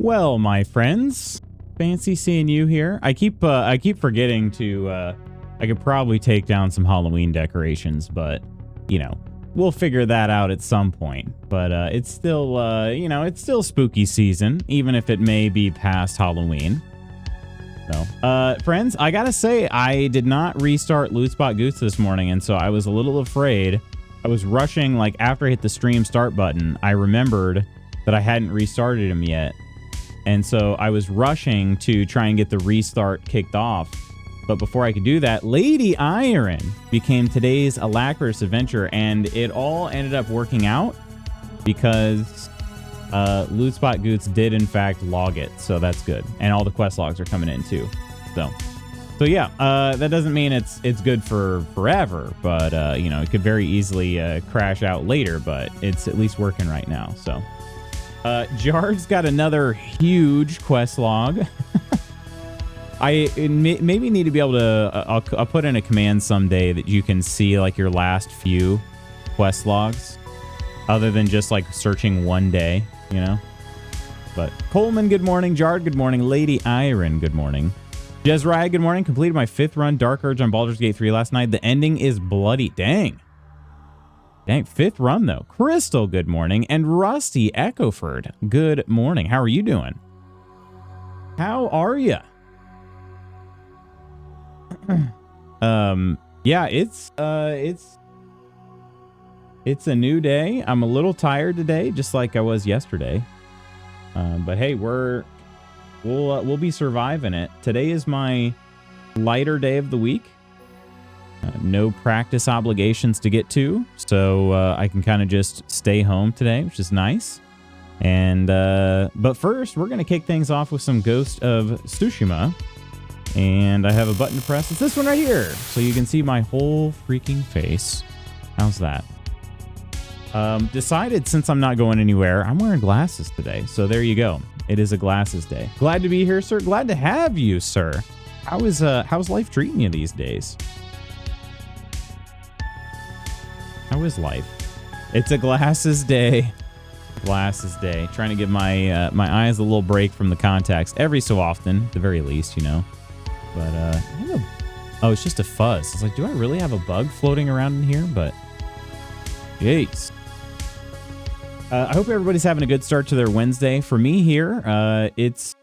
Well, my friends, fancy seeing you here. I keep forgetting to I could probably take down some Halloween decorations, but you know, we'll figure that out at some point. But it's still you know, it's still spooky season, even if it may be past Halloween. So, friends, I gotta say, I did not restart Loot Spot Goose this morning, and so I was a little afraid. I was rushing, like, after I hit the stream start button, I remembered that I hadn't restarted him yet. And so I was rushing to try and get the restart kicked off. But before I could do that, Lady Iron became today's Alacritus adventure, and it all ended up working out because Loot Spot Goots did in fact log it, so that's good. And all the quest logs are coming in too. So yeah, that doesn't mean it's good for forever, but you know, it could very easily crash out later, but it's at least working right now. So Jard's got another huge quest log. I maybe need to be able to I'll put in a command someday that you can see like your last few quest logs other than just like searching one day, you know. But Coleman, good morning. Jard, good morning. Lady Iron, good morning. Jezrai, good morning. Completed my 5th run Dark Urge on Baldur's Gate 3 last night. The ending is bloody. Dang, 5th run though. Crystal, good morning. And Rusty Echoford, good morning. How are you doing? How are you? Yeah, it's a new day. I'm a little tired today, just like I was yesterday. But hey, we'll be surviving it. Today is my lighter day of the week. No practice obligations to get to, so I can kind of just stay home today, which is nice. And but first, we're gonna kick things off with some Ghost of Tsushima. And I have a button to press. It's this one right here, so you can see my whole freaking face. How's that? Decided since I'm not going anywhere, I'm wearing glasses today. So there you go. It is a glasses day. Glad to be here, sir. Glad to have you, sir. How's life treating you these days? How is life? It's a glasses day. Glasses day. Trying to give my my eyes a little break from the contacts every so often, at the very least, you know. But oh, it's just a fuzz. It's like, do I really have a bug floating around in here? But jeez. I hope everybody's having a good start to their Wednesday. For me here, it's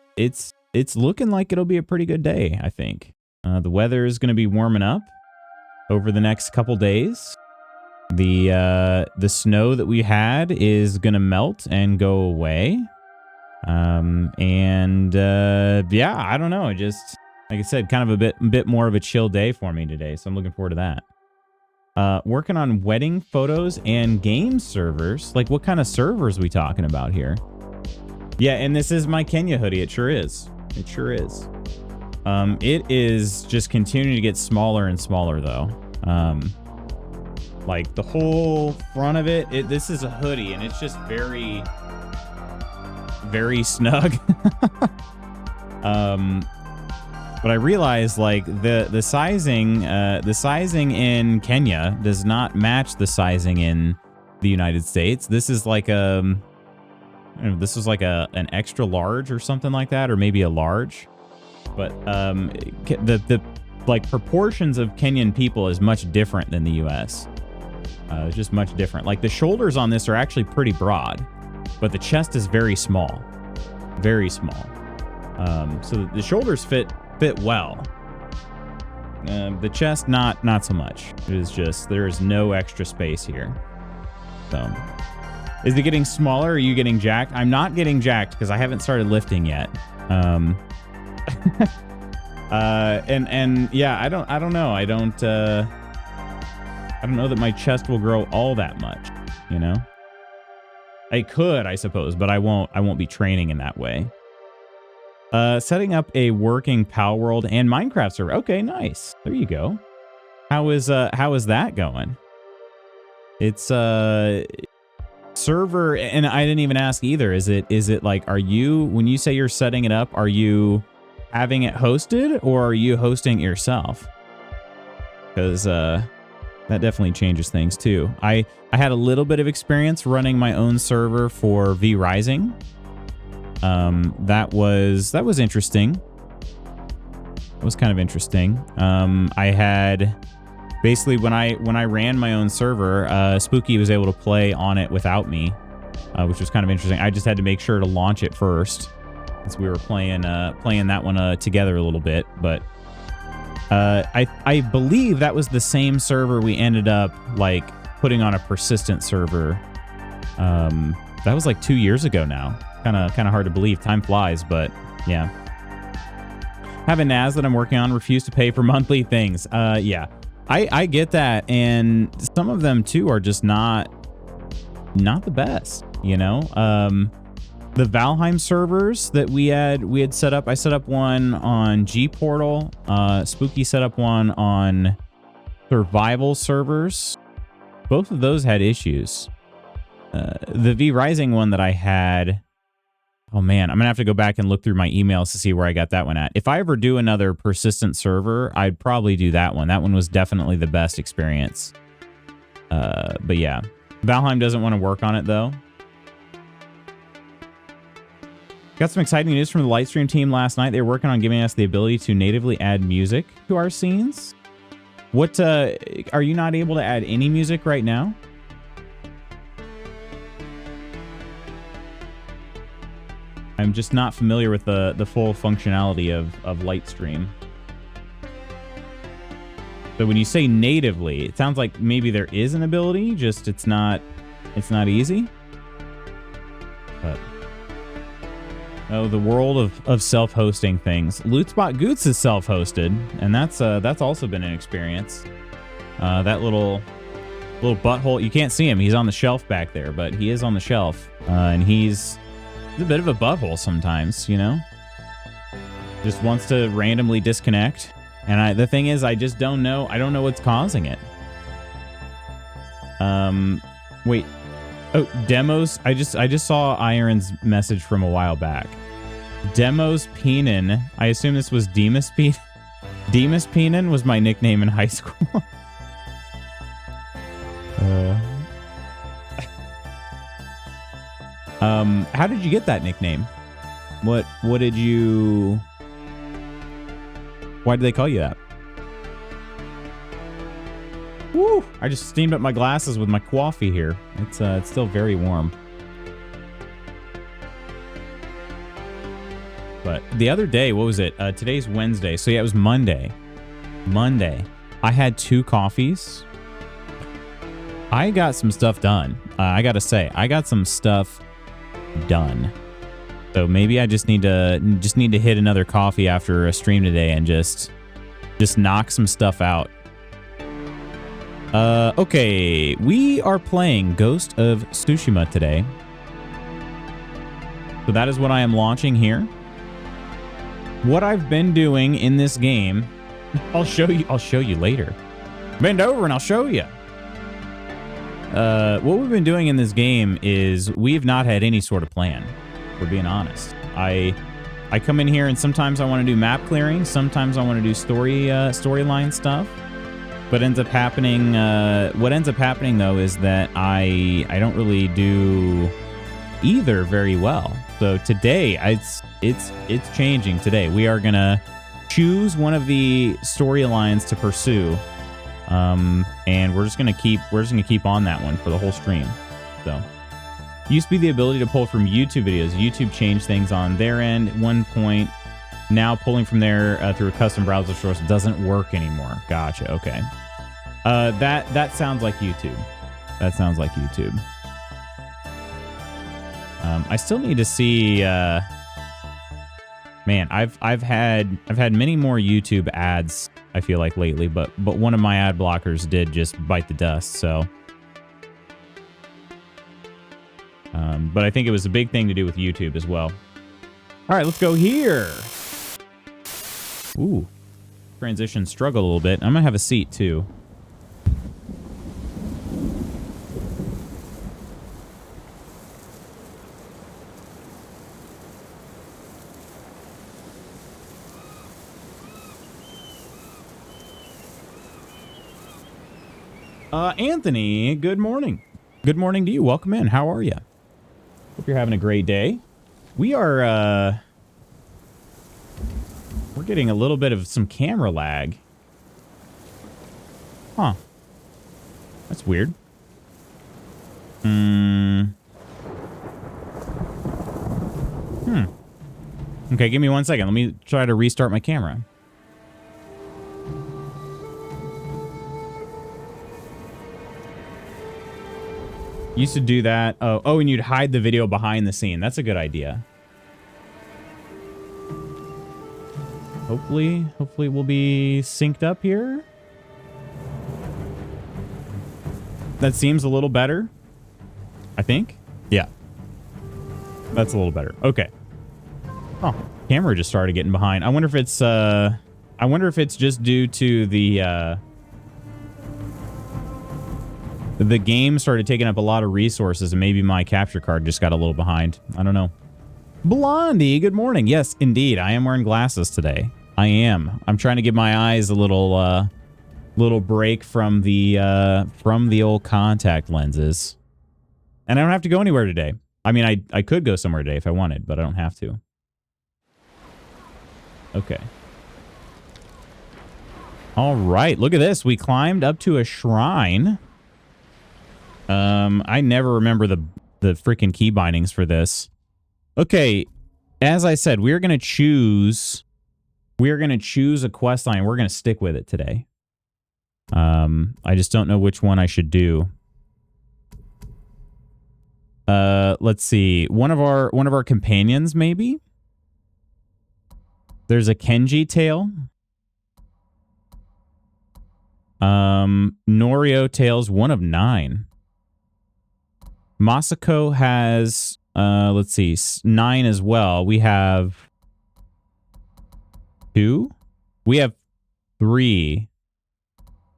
looking like it'll be a pretty good day, I think. The weather is going to be warming up over the next couple days. The snow that we had is going to melt and go away. Yeah, I don't know. It just, like I said, kind of a bit more of a chill day for me today, so I'm looking forward to that. Working on wedding photos and game servers. Like, what kind of servers are we talking about here? Yeah, and this is my Kenya hoodie. It sure is. It sure is. It is just continuing to get smaller and smaller, though. Like, the whole front of it, this is a hoodie, and it's just very, very snug. But I realized, like, the sizing in Kenya does not match the sizing in the United States. This is like an extra large or something like that, or maybe a large. But the like proportions of Kenyan people is much different than the U.S. It's just much different. Like, the shoulders on this are actually pretty broad, but the chest is very small, very small. So the shoulders fit well. The chest, not so much. It is just, there is no extra space here. So, is it getting smaller? Are you getting jacked? I'm not getting jacked because I haven't started lifting yet. And yeah, I don't know. I don't know that my chest will grow all that much, you know? I could, I suppose, but I won't be training in that way. Setting up a working Pal World and Minecraft server. Okay, nice. There you go. How is that going? It's server, and I didn't even ask either. Is it like, are you, when you say you're setting it up, are you having it hosted or are you hosting it yourself? Because that definitely changes things too. I had a little bit of experience running my own server for V Rising. That was interesting. It was kind of interesting. I had basically when I ran my own server, Spooky was able to play on it without me, which was kind of interesting. I just had to make sure to launch it first, since we were playing that one together a little bit. But I believe that was the same server we ended up like putting on a persistent server. That was like 2 years ago now. Kind of hard to believe. Time flies, but yeah. Have a NAS that I'm working on, refuse to pay for monthly things. Yeah, I get that, and some of them too are just not the best, you know. The Valheim servers that we had set up, I set up one on G Portal. Spooky set up one on survival servers. Both of those had issues. The V Rising one that I had, oh man, I'm gonna have to go back and look through my emails to see where I got that one at. If I ever do another persistent server, I'd probably do that one. That one was definitely the best experience. But yeah, Valheim doesn't want to work on it though. Got some exciting news from the Lightstream team last night. They were working on giving us the ability to natively add music to our scenes. What, are you not able to add any music right now? I'm just not familiar with the full functionality of Lightstream. So when you say natively, it sounds like maybe there is an ability, just it's not easy. But oh, the world of self-hosting things. Lootspot Goots is self-hosted, and that's also been an experience. That little butthole, you can't see him. He's on the shelf back there, but he is on the shelf, and he's a bit of a butthole sometimes, you know? Just wants to randomly disconnect. And the thing is, I just don't know. I don't know what's causing it. Wait. Oh, demos. I just saw Iron's message from a while back. Demos Peenan. I assume this was Demas Peenan. Demas Peenan was my nickname in high school. How did you get that nickname? What did you... Why did they call you that? Woo! I just steamed up my glasses with my coffee here. It's still very warm. But the other day, what was it? Today's Wednesday. So yeah, it was Monday. I had 2 coffees. I got some stuff done. I gotta say, I got some stuff done. So maybe I just need to hit another coffee after a stream today and just knock some stuff out. Okay, we are playing Ghost of Tsushima today. So that is what I am launching here. What I've been doing in this game, I'll show you later. Bend over and I'll show you. What we've been doing in this game is we've not had any sort of plan. For being honest, I come in here and sometimes I want to do map clearing, sometimes I want to do storyline stuff. But ends up happening. What ends up happening though is that I don't really do either very well. So today it's changing. Today we are gonna choose one of the storylines to pursue, and we're just gonna keep on that one for the whole stream. So. Used to be the ability to pull from YouTube videos. YouTube changed things on their end at one point. Now pulling from there through a custom browser source doesn't work anymore. Gotcha. Okay. That sounds like YouTube. That sounds like YouTube. I still need to see. Man, I've had many more YouTube ads. I feel like lately, but one of my ad blockers did just bite the dust. So. But I think it was a big thing to do with YouTube as well. All right, let's go here. Ooh, transition struggle a little bit. I'm gonna have a seat too. Anthony, good morning. Good morning to you. Welcome in. How are you? Hope you're having a great day. We are, we're getting a little bit of some camera lag. Huh. That's weird. Okay, give me 1 second. Let me try to restart my camera. Used to do that. Oh, and you'd hide the video behind the scene. That's a good idea. Hopefully we'll be synced up here. That seems a little better. I think. Yeah. That's a little better. Okay. Oh, camera just started getting behind. I wonder if it's just due to the game started taking up a lot of resources and maybe my capture card just got a little behind. I don't know. Blondie, good morning. Yes, indeed. I am wearing glasses today. I am. I'm trying to give my eyes a little break from the old contact lenses. And I don't have to go anywhere today. I mean, I could go somewhere today if I wanted, but I don't have to. Okay. All right. Look at this. We climbed up to a shrine. I never remember the freaking key bindings for this. Okay. As I said, we're going to choose a quest line. We're going to stick with it today. I just don't know which one I should do. Let's see. One of our companions, maybe? There's a Kenji tale. Norio tales, 1 of 9. Masako has, let's see, 9 as well. We have 2? We have 3.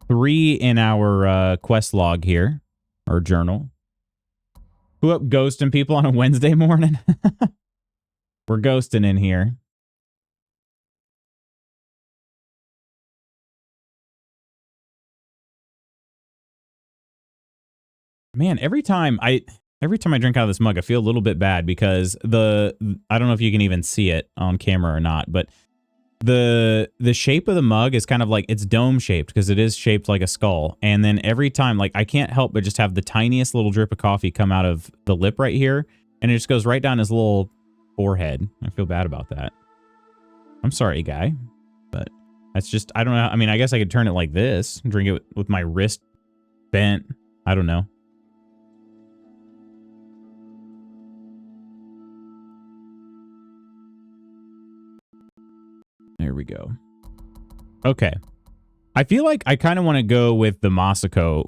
3 in our quest log here, or journal. Who up ghosting people on a Wednesday morning? We're ghosting in here. Man, every time I drink out of this mug, I feel a little bit bad because I don't know if you can even see it on camera or not, but the shape of the mug is kind of like, it's dome shaped because it is shaped like a skull. And then every time, like, I can't help but just have the tiniest little drip of coffee come out of the lip right here, and it just goes right down his little forehead. I feel bad about that. I'm sorry, guy, but that's just, I don't know. I mean, I guess I could turn it like this and drink it with my wrist bent. I don't know. There we go. Okay. I feel like I kind of want to go with the Masako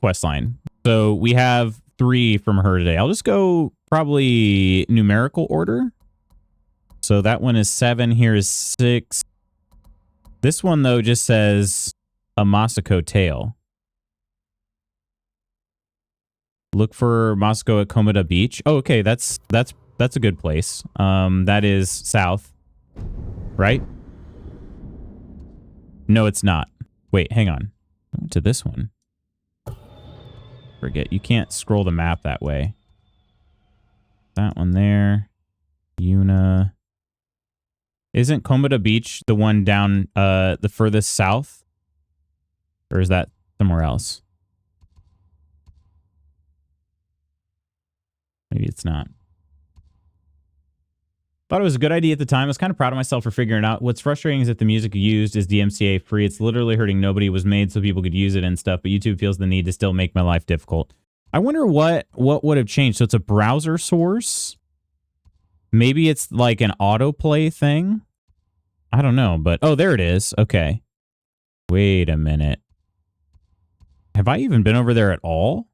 questline. So we have 3 from her today. I'll just go probably numerical order. So that one is 7. Here is 6. This one, though, just says a Masako tale. Look for Masako at Komoda Beach. Oh, okay. That's a good place. That is south. Right? No, it's not. Wait, hang on. I went to this one. Forget. You can't scroll the map that way. That one there. Yuna. Isn't Komoda Beach the one down the furthest south? Or is that somewhere else? Maybe it's not. Thought it was a good idea at the time. I was kind of proud of myself for figuring it out. What's frustrating is that the music used is DMCA free. It's literally hurting nobody. It was made so people could use it and stuff, but YouTube feels the need to still make my life difficult. I wonder what would have changed. So it's a browser source. Maybe it's like an autoplay thing. I don't know, but oh, there it is. Okay. Wait a minute. Have I even been over there at all?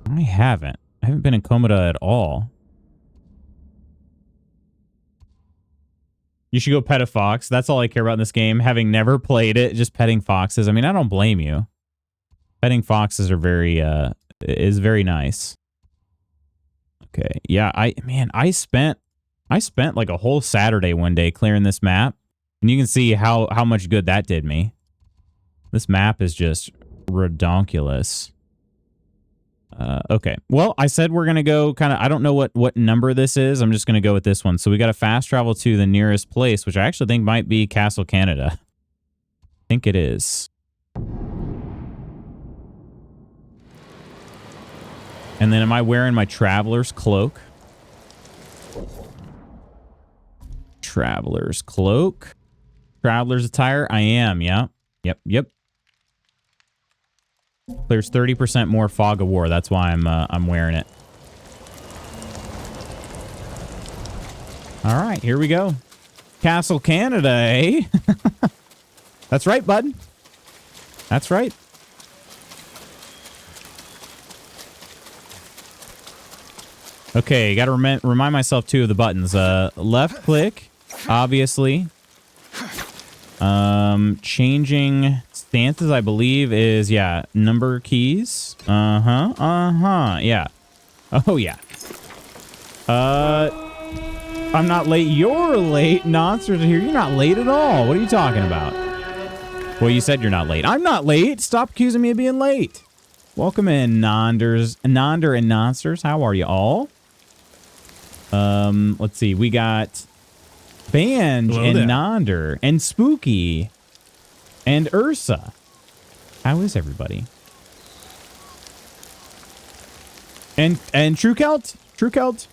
I haven't. I haven't been in Komoda at all. You should go pet a fox. That's all I care about in this game. Having never played it, just petting foxes. I mean, I don't blame you. Petting foxes are is very nice. Okay. Yeah, I spent like a whole Saturday one day clearing this map, and you can see how much good that did me. This map is just redonkulous. Okay. Well, I said we're going to go kind of, I don't know what number this is. I'm just going to go with this one. So we got to fast travel to the nearest place, which I actually think might be Castle Canada. I think it is. And then am I wearing my traveler's cloak? Traveler's cloak. Traveler's attire. I am. Yeah. Yep. There's 30% more fog of war. That's why I'm wearing it. All right, here we go. Castle Canada, eh? That's right, bud. That's right. Okay, got to remind myself too of the buttons. Left click, obviously. Changing stances, I believe, is, yeah, number keys. Yeah. Oh, yeah. I'm not late. You're late. Nonsters are here. You're not late at all. What are you talking about? Well, you said you're not late. I'm not late. Stop accusing me of being late. Welcome in, Nonder and Nonsters. How are you all? Let's see. We got Banj and Nonder and Spooky and Ursa. How is everybody? And True Celt? True Celt?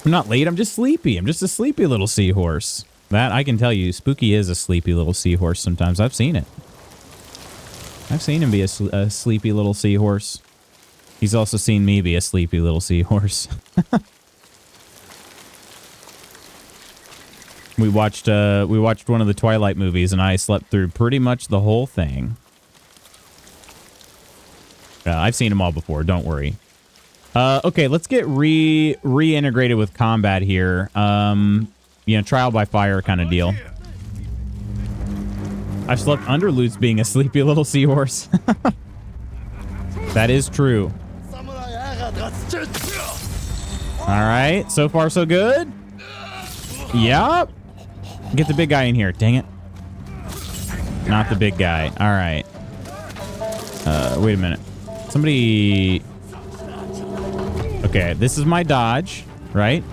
I'm not late. I'm just sleepy. I'm just a sleepy little seahorse. That I can tell you. Spooky is a sleepy little seahorse sometimes. I've seen it. I've seen him be a sleepy little seahorse. He's also seen me be a sleepy little seahorse. We watched one of the Twilight movies, and I slept through pretty much the whole thing. I've seen them all before. Don't worry. Okay, let's get reintegrated with combat here. You know, trial by fire kind of deal. I've slept under Lutz being a sleepy little seahorse. That is true. All right, so far so good. Yep. Get the big guy in here. Dang it. Not the big guy. All right. Wait a minute. Somebody... Okay, this is my dodge, right?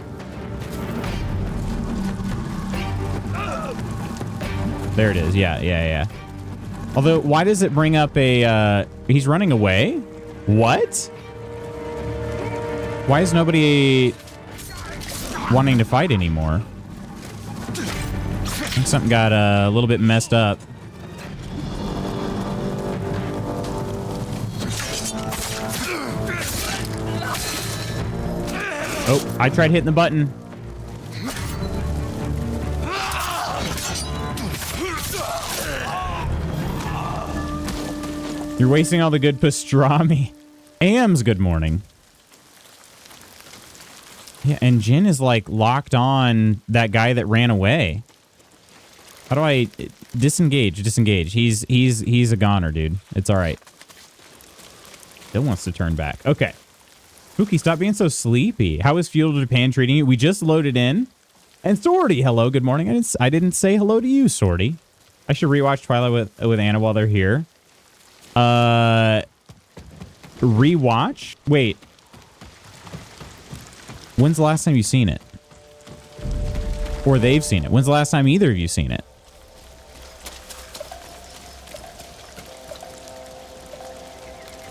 There it is. Yeah. Although, why does it bring up a... he's running away? What? Why is nobody wanting to fight anymore? I think something got a little bit messed up. Oh, I tried hitting the button. You're wasting all the good pastrami. Am's good morning. Yeah, and Jin is like locked on that guy that ran away. How do I disengage? Disengage. He's a goner, dude. It's all right. Still wants to turn back. Okay. Spooky, stop being so sleepy. How is Feudal Japan treating you? We just loaded in. And Sorty, hello, good morning. I didn't say hello to you, Sorty. I should rewatch Twilight with Anna while they're here. Rewatch? Wait. When's the last time you've seen it? Or they've seen it? When's the last time either of you seen it?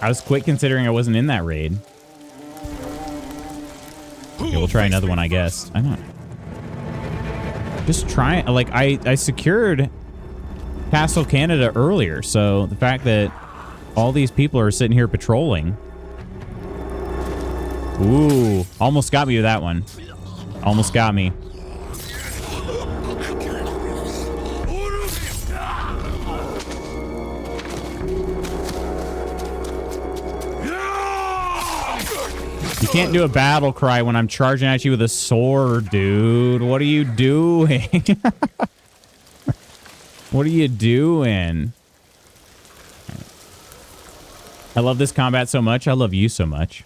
I was quick considering I wasn't in that raid. Okay, we'll try another one, I guess. I don't know. Just try... Like, I secured Castle Canada earlier, so the fact that all these people are sitting here patrolling... Ooh, almost got me with that one. Almost got me. You can't do a battle cry when I'm charging at you with a sword, dude. What are you doing? What are you doing? I love this combat so much. I love you so much.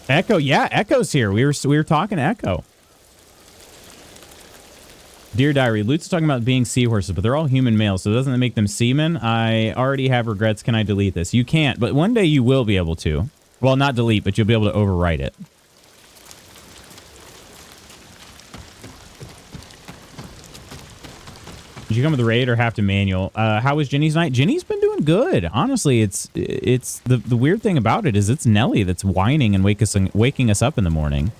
Echo, yeah, Echo's here. We were talking to Echo. Dear Diary, Lute's talking about being seahorses, but they're all human males, so doesn't that make them seamen? I already have regrets. Can I delete this? You can't, but one day you will be able to. Well, not delete, but you'll be able to overwrite it. Did you come with the raid or have to manual? How was Ginny's night? Ginny's been doing good. Honestly, it's the weird thing about it is it's Nelly that's whining and waking us up in the morning.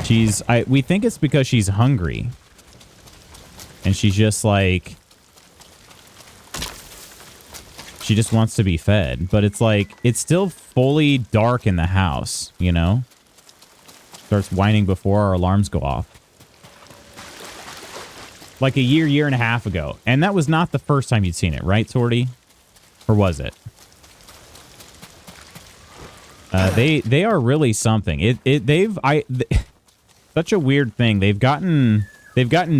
We think it's because she's hungry. And she's just like, she just wants to be fed. But it's like, it's still fully dark in the house, you know? Starts whining before our alarms go off. Like a year and a half ago. And that was not the first time you'd seen it, right, Sorty? Or was it? They are really something. Such a weird thing. They've gotten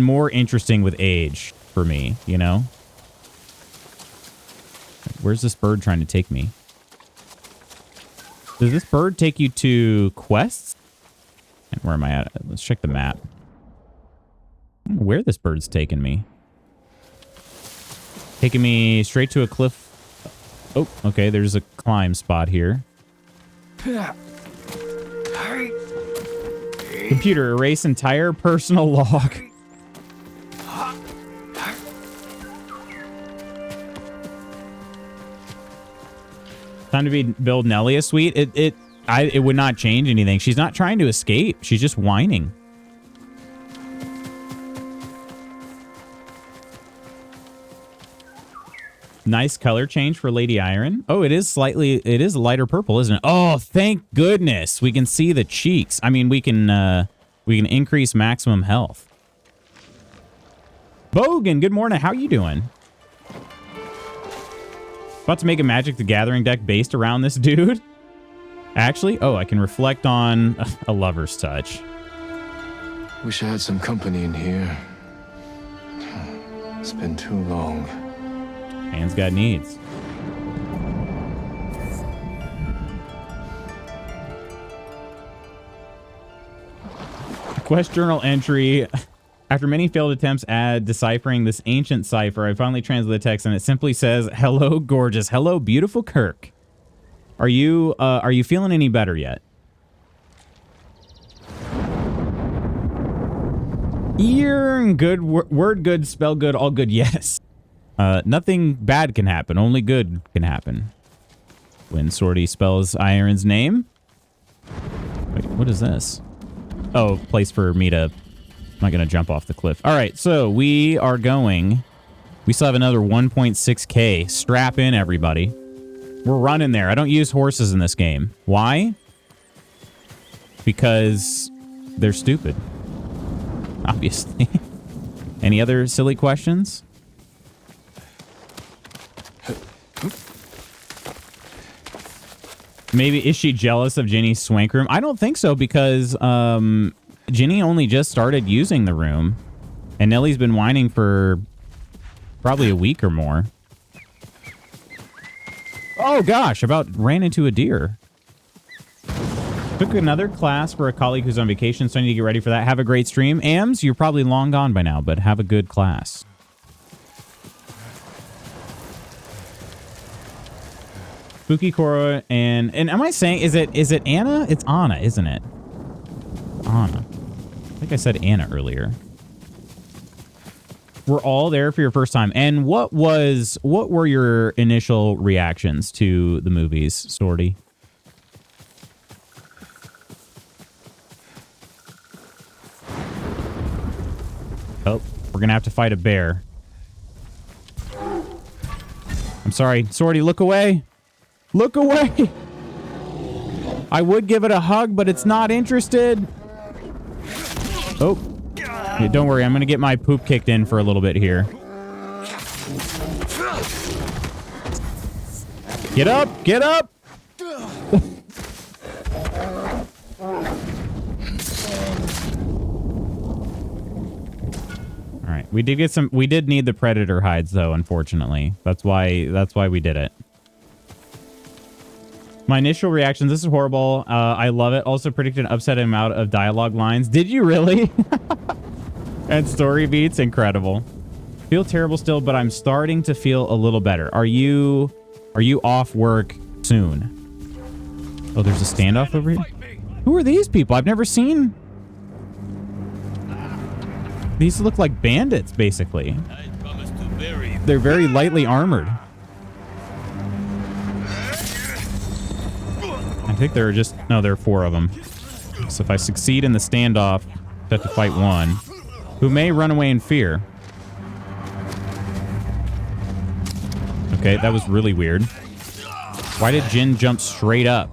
more interesting with age for me, you know? Where's this bird trying to take me? Does this bird take you to quests? And where am I at? Let's check the map. I don't know where this bird's taking me. Taking me straight to a cliff. Oh, okay. There's a climb spot here. Computer, erase entire personal log. Time to build Nelly a suite. It would not change anything. She's not trying to escape. She's just whining. Nice color change for Lady Iron. Oh, it is a lighter purple, isn't it? Oh, thank goodness. We can see the cheeks. I mean, we can increase maximum health. Bogan, good morning. How you doing? About to make a Magic the Gathering deck based around this dude. Actually, oh, I can reflect on a lover's touch. Wish I had some company in here. It's been too long. Man's got needs. Quest journal entry. After many failed attempts at deciphering this ancient cipher, I finally translated the text and it simply says, "Hello, gorgeous. Hello, beautiful Kirk. Are you feeling any better yet?" Ear good, word good, spell good, all good, yes. Nothing bad can happen. Only good can happen. When Sorty spells Iron's name. Wait, what is this? Oh, place for me to... I'm not going to jump off the cliff. All right, so we are going... We still have another 1.6k. Strap in, everybody. We're running there. I don't use horses in this game. Why? Because they're stupid. Obviously. Any other silly questions? Maybe, is she jealous of Ginny's swank room? I don't think so, because Ginny only just started using the room. And Nellie's been whining for probably a week or more. Oh gosh, about ran into a deer. Took another class for a colleague who's on vacation, so I need to get ready for that. Have a great stream. Ams, you're probably long gone by now, but have a good class. Spooky Cora and am I saying, is it Anna? It's Anna, isn't it? Anna. I think I said Anna earlier. We're all there for your first time. And what were your initial reactions to the movies, Sorty? Oh, we're gonna have to fight a bear. I'm sorry, Sorty, look away. Look away! I would give it a hug, but it's not interested. Oh. Hey, don't worry, I'm going to get my poop kicked in for a little bit here. Get up! Get up! Alright, we did need the predator hides though, unfortunately. That's why we did it. My initial reactions, this is horrible. I love it. Also predicted an upsetting amount of dialogue lines. Did you really? And story beats, incredible. Feel terrible still, but I'm starting to feel a little better. Are you off work soon? Oh, there's a standoff over here. Who are these people? I've never seen. These look like bandits, basically. They're very lightly armored. I think there are just... No, there are 4 of them. So if I succeed in the standoff, I have to fight one who may run away in fear. Okay, that was really weird. Why did Jin jump straight up?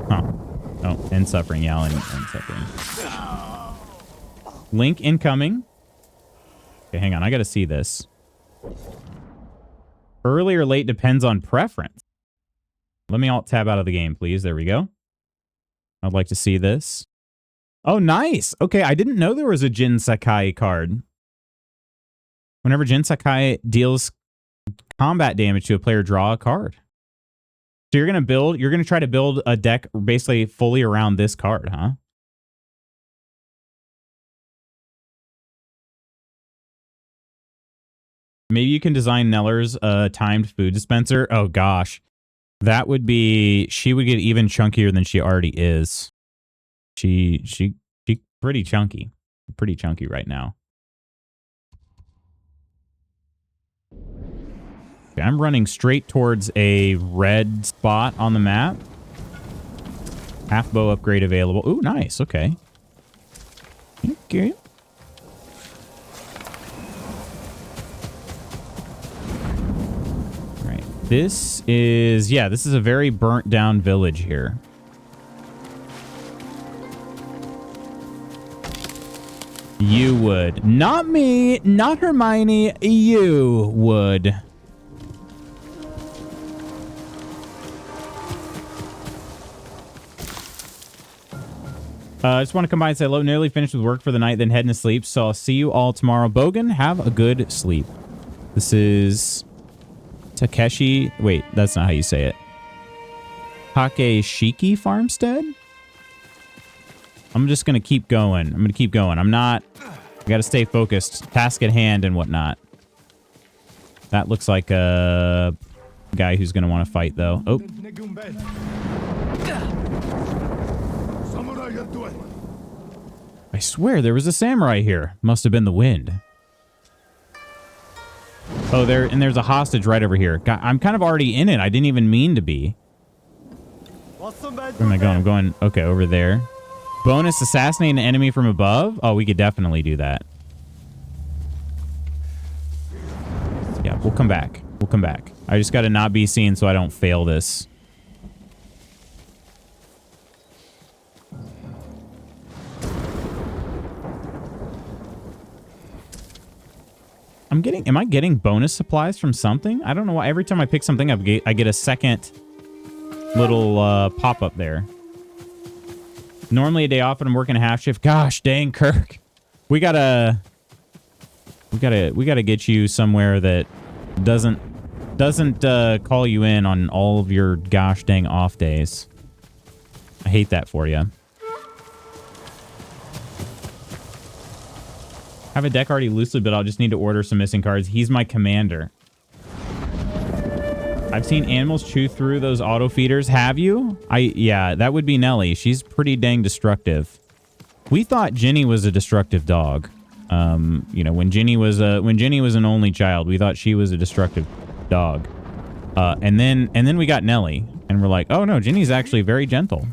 Huh. Oh, end suffering. Yeah, end suffering. Link incoming. Okay, hang on. I gotta see this. Early or late depends on preference. Let me alt-tab out of the game, please. There we go. I'd like to see this. Oh, nice. Okay, I didn't know there was a Jin Sakai card. Whenever Jin Sakai deals combat damage to a player, draw a card. So you're gonna try to build a deck basically fully around this card, huh? Maybe you can design Neller's timed food dispenser. Oh gosh. That would be, she would get even chunkier than she already is. She pretty chunky. Pretty chunky right now. Okay, I'm running straight towards a red spot on the map. Half bow upgrade available. Ooh, nice. Okay. Okay. This is, yeah, this is a very burnt down village here. You would. Not me, not Hermione, you would. I just want to come by and say hello. Nearly finished with work for the night, then heading to sleep. So I'll see you all tomorrow. Bogan, have a good sleep. This is... Takeshi, wait, that's not how you say it. Takeshiki Farmstead? I'm just going to keep going. I'm going to keep going. I got to stay focused. Task at hand and whatnot. That looks like a guy who's going to want to fight, though. Oh. I swear there was a samurai here. Must have been the wind. Oh, there's a hostage right over here. God, I'm kind of already in it. I didn't even mean to be. Where am I going? I'm going, okay, over there. Bonus, assassinate an enemy from above? Oh, we could definitely do that. Yeah, we'll come back. We'll come back. I just got to not be seen so I don't fail this. Am I getting bonus supplies from something? I don't know why. Every time I pick something up, I get a second little pop-up there. Normally a day off and I'm working a half shift. Gosh dang, Kirk. We gotta get you somewhere that doesn't call you in on all of your gosh dang off days. I hate that for you. I have a deck already loosely, but I'll just need to order some missing cards. He's my commander. I've seen animals chew through those auto feeders. Have you? Yeah, that would be Nelly. She's pretty dang destructive. We thought Ginny was a destructive dog. You know, when Ginny was an only child, we thought she was a destructive dog. And then we got Nelly, and we're like, oh no, Ginny's actually very gentle.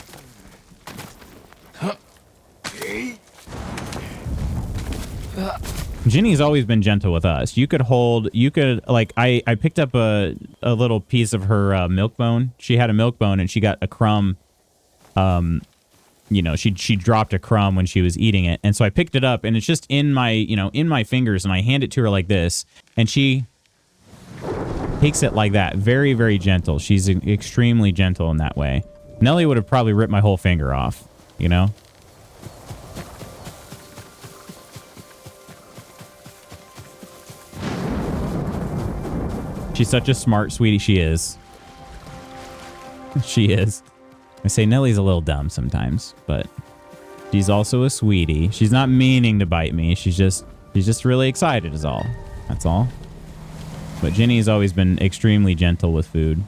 Ginny's always been gentle with us. You could like, I picked up a little piece of her milk bone. She had a milk bone and she got a crumb. You know, she dropped a crumb when she was eating it. And so I picked it up and it's just in my fingers, and I hand it to her like this. And she takes it like that. Very, very gentle. She's extremely gentle in that way. Nelly would have probably ripped my whole finger off, you know? She's such a smart sweetie. She is. She is. I say Nelly's a little dumb sometimes, but She's also a sweetie. She's not meaning to bite me. She's just really excited is all. That's all. But Ginny's always been extremely gentle with food.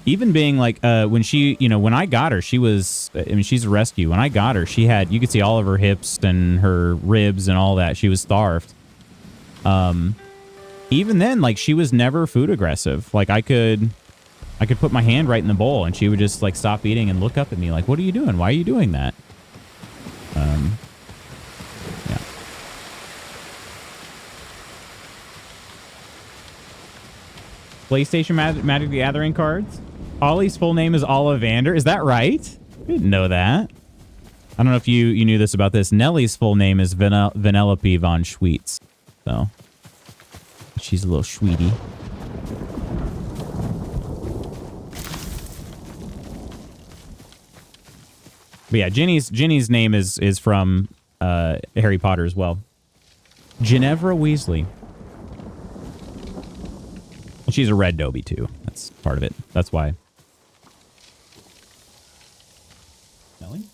Even being like, when she, you know, when I got her, she was, I mean, she's a rescue. When I got her, she had, you could see all of her hips and her ribs and all that. She was starved. Even then, like, she was never food aggressive. Like, I could put my hand right in the bowl and she would just, like, stop eating and look up at me like, what are you doing? Why are you doing that? Yeah. PlayStation Magic the Gathering cards. Ollie's full name is Ollivander. Is that right? I didn't know that. I don't know if you knew this about this. Nellie's full name is Vanellope von Schweetz. So she's a little sweetie. But yeah, Ginny's name is from Harry Potter as well. Ginevra Weasley. She's a red Dobby too. That's part of it. That's why. Nelly?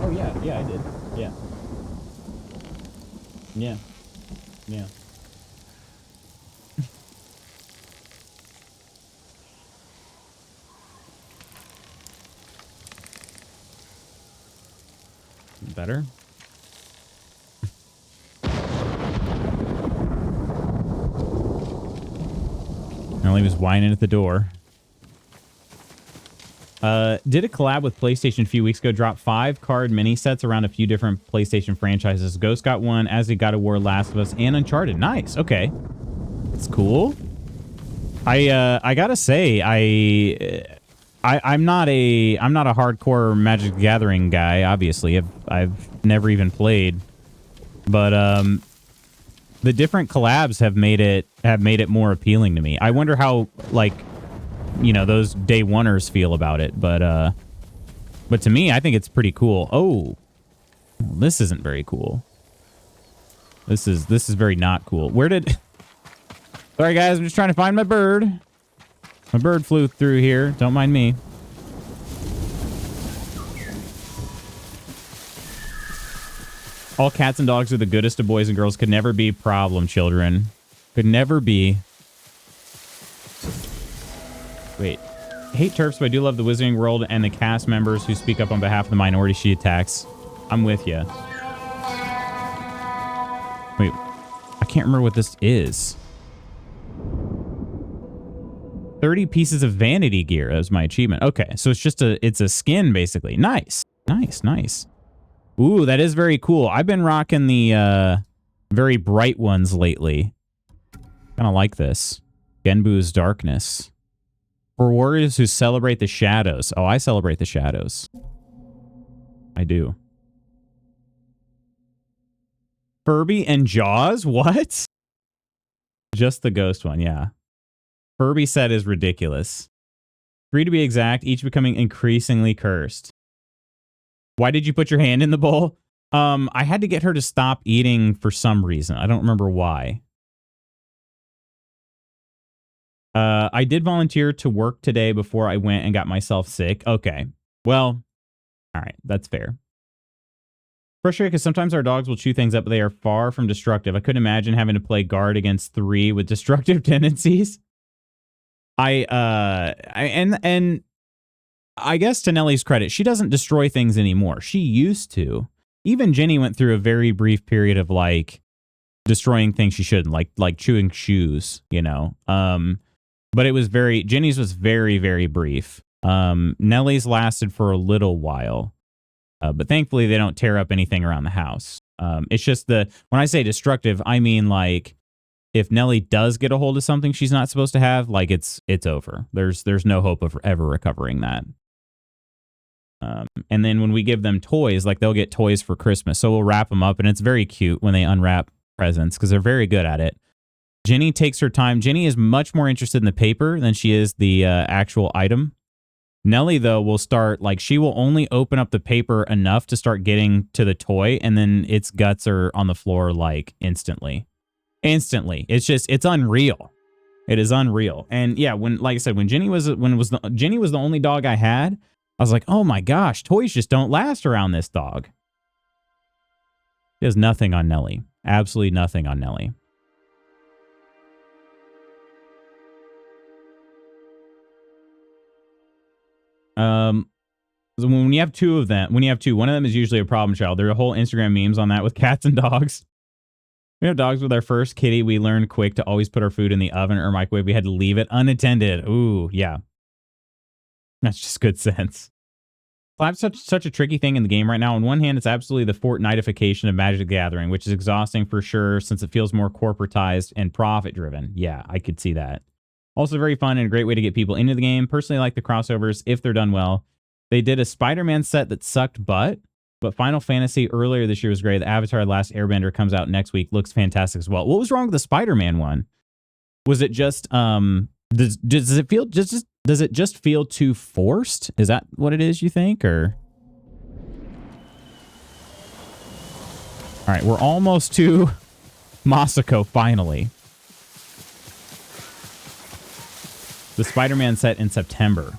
Oh yeah, I did. Yeah. Yeah. Yeah. Better? Nelly was whining at the door. Did a collab with PlayStation a few weeks ago. Dropped 5 card mini sets around a few different PlayStation franchises. Ghost got one, as he got a War, Last of Us, and Uncharted. Nice. Okay, that's cool. I gotta say, I'm not a hardcore Magic the Gathering guy. Obviously, I've never even played, but the different collabs have made it more appealing to me. I wonder how, like, you know, those day oneers feel about it, but to me, I think it's pretty cool. Oh, this isn't very cool. This is very not cool. Where did? Sorry guys, I'm just trying to find my bird. My bird flew through here. Don't mind me. All cats and dogs are the goodest of boys and girls. Could never be problem children. Could never be. Wait. I hate TERFs, but I do love the Wizarding World and the cast members who speak up on behalf of the minority she attacks. I'm with you. Wait. I can't remember what this is. 30 pieces of vanity gear. That was my achievement. Okay, so it's a skin, basically. Nice. Nice, nice. Ooh, that is very cool. I've been rocking the very bright ones lately. Kind of like this. Genbu's Darkness. For warriors who celebrate the shadows. Oh, I celebrate the shadows. I do. Furby and Jaws? What? Just the ghost one, yeah. Furby set is ridiculous. 3 to be exact, each becoming increasingly cursed. Why did you put your hand in the bowl? I had to get her to stop eating for some reason. I don't remember why. I did volunteer to work today before I went and got myself sick. Okay. Well, all right. That's fair. Frustrated because sometimes our dogs will chew things up, but they are far from destructive. I couldn't imagine having to play guard against 3 with destructive tendencies. And I guess to Nellie's credit, she doesn't destroy things anymore. She used to. Even Ginny went through a very brief period of, like, destroying things she shouldn't, like chewing shoes, you know. But it was Ginny's was very, very brief. Nellie's lasted for a little while. But thankfully they don't tear up anything around the house. It's just when I say destructive, I mean, like, if Nellie does get a hold of something she's not supposed to have, like, it's over. There's no hope of ever recovering that. And then when we give them toys, like, they'll get toys for Christmas. So we'll wrap them up, and it's very cute when they unwrap presents because they're very good at it. Ginny takes her time. Ginny is much more interested in the paper than she is the actual item. Nellie, though, will start, like, she will only open up the paper enough to start getting to the toy, and then its guts are on the floor, like, instantly. Instantly. It's unreal. It is unreal. And yeah, like I said, when Ginny was the only dog I had, I was like, oh my gosh, toys just don't last around this dog. He has nothing on Nelly. Absolutely nothing on Nelly. So when you have two of them, one of them is usually a problem child. There are whole Instagram memes on that with cats and dogs. We have dogs with our first kitty. We learned quick to always put our food in the oven or microwave. We had to leave it unattended. Ooh, yeah. That's just good sense. I have such a tricky thing in the game right now. On one hand, it's absolutely the Fortnite-ification of Magic the Gathering, which is exhausting for sure since it feels more corporatized and profit-driven. Yeah, I could see that. Also very fun and a great way to get people into the game. Personally, I like the crossovers if they're done well. They did a Spider-Man set that sucked butt, but Final Fantasy earlier this year was great. The Avatar: The Last Airbender comes out next week. Looks fantastic as well. What was wrong with the Spider-Man one? Was it just does it just feel too forced? Is that what it is, you think? Or all right, we're almost to Masako finally. The Spider-Man set in September.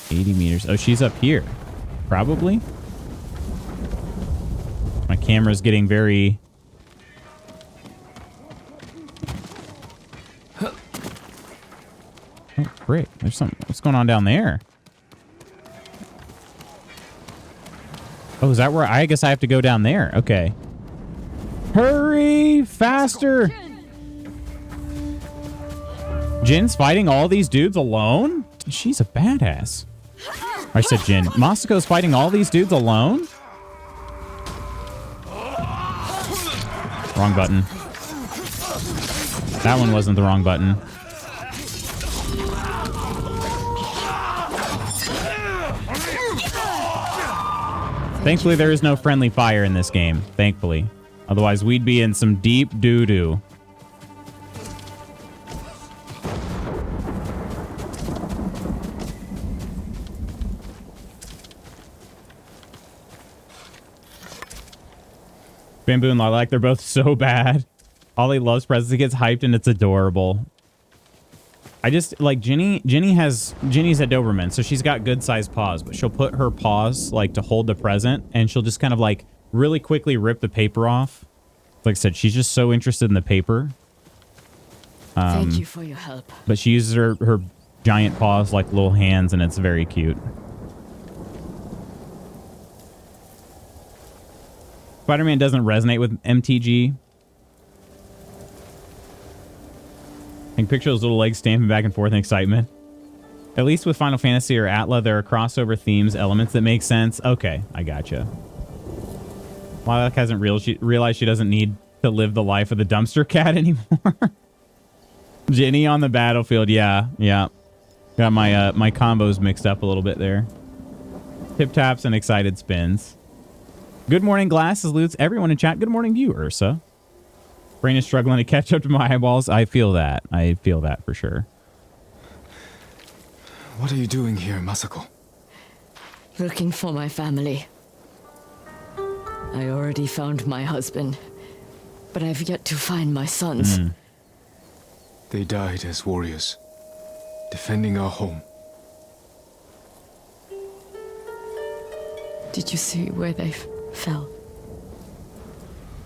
80 meters. Oh, she's up here. Probably. My camera's getting very... Oh, great. There's something. What's going on down there? Oh, is that where... I guess I have to go down there. Okay. Hurry! Faster! Jin's fighting all these dudes alone? She's a badass. I said Jin. Masako's fighting all these dudes alone? Wrong button. That one wasn't the wrong button. Thankfully, there is no friendly fire in this game. Thankfully. Otherwise, we'd be in some deep doo-doo. Bamboo and Lilac, they're both so bad. Ollie loves presents. He gets hyped and it's adorable. I just, like, Jenny's a Doberman, so she's got good sized paws, but she'll put her paws, like, to hold the present, and she'll just kind of, like, really quickly rip the paper off. Like I said, she's just so interested in the paper. Thank you for your help. But she uses her giant paws like little hands, and it's very cute. Spider-Man doesn't resonate with MTG. I can picture those little legs stamping back and forth in excitement. At least with Final Fantasy or Atla, there are crossover themes, elements that make sense. Okay, I gotcha. Lilac hasn't realized she doesn't need to live the life of the dumpster cat anymore. Jenny on the battlefield, yeah. Got my my combos mixed up a little bit there. Tip taps and excited spins. Good morning, glasses, Lutz. Everyone in chat, good morning to you, Ursa. Brain is struggling to catch up to my eyeballs. I feel that. I feel that for sure. What are you doing here, Masako? Looking for my family. I already found my husband, but I've yet to find my sons. They died as warriors, defending our home. Did you see where they fell?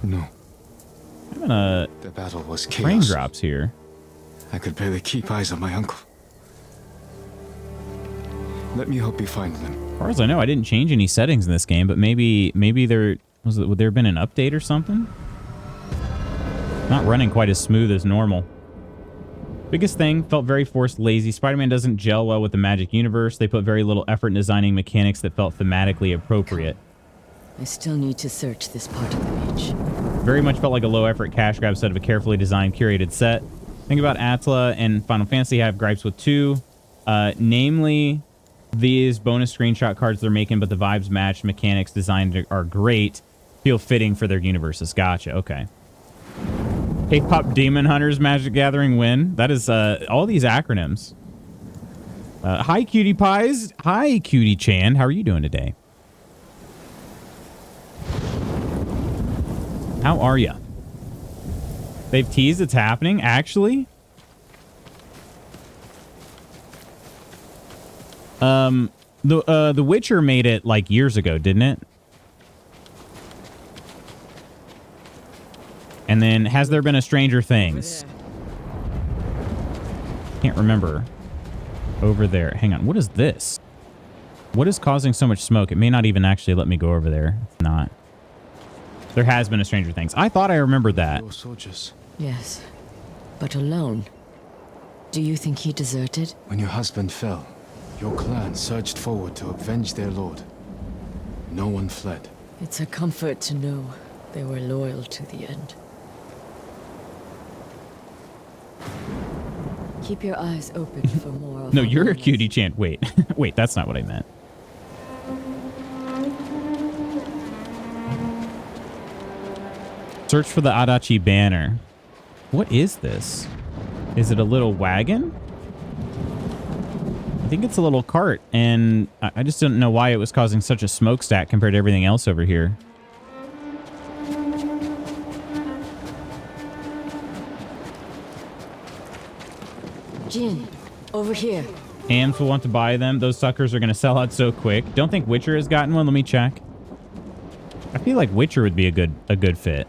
No. I'm gonna... The battle was chaos. Raindrops here. I could barely keep eyes on my uncle. Let me help you find them. As far as I know, I didn't change any settings in this game, but maybe there... would there have been an update or something? Not running quite as smooth as normal. Biggest thing, felt very forced, lazy. Spider-Man doesn't gel well with the Magic Universe. They put very little effort in designing mechanics that felt thematically appropriate. I still need to search this part of the beach. Very much felt like a low-effort cash grab set of a carefully designed, curated set. Think about Atla and Final Fantasy. I have gripes with two. Namely, these bonus screenshot cards they're making, but the vibes match, mechanics designed are great. Feel fitting for their universes. Gotcha, okay. K-pop Demon Hunters Magic Gathering win. That is all these acronyms. Hi, Cutie Pies. Hi, Cutie Chan. How are you doing today? How are ya? They've teased it's happening, actually? The Witcher made it like years ago, didn't it? And then has there been a Stranger Things? Can't remember. Over there. Hang on. What is this? What is causing so much smoke? It may not even actually let me go over there. It's not. There has been a Stranger Things. I thought I remembered that. Your soldiers. Yes, but alone. Do you think he deserted? When your husband fell, your clan surged forward to avenge their lord. No one fled. It's a comfort to know they were loyal to the end. Keep your eyes open for more of No, our you're a warnings. cutie chant. Wait. Wait, that's not what I meant. Search for the Adachi banner. What is this? Is it a little wagon? I think it's a little cart, and I just don't know why it was causing such a smokestack compared to everything else over here. Jin, over here. Hams will want to buy them. Those suckers are going to sell out so quick. Don't think Witcher has gotten one. Let me check. I feel like Witcher would be a good fit.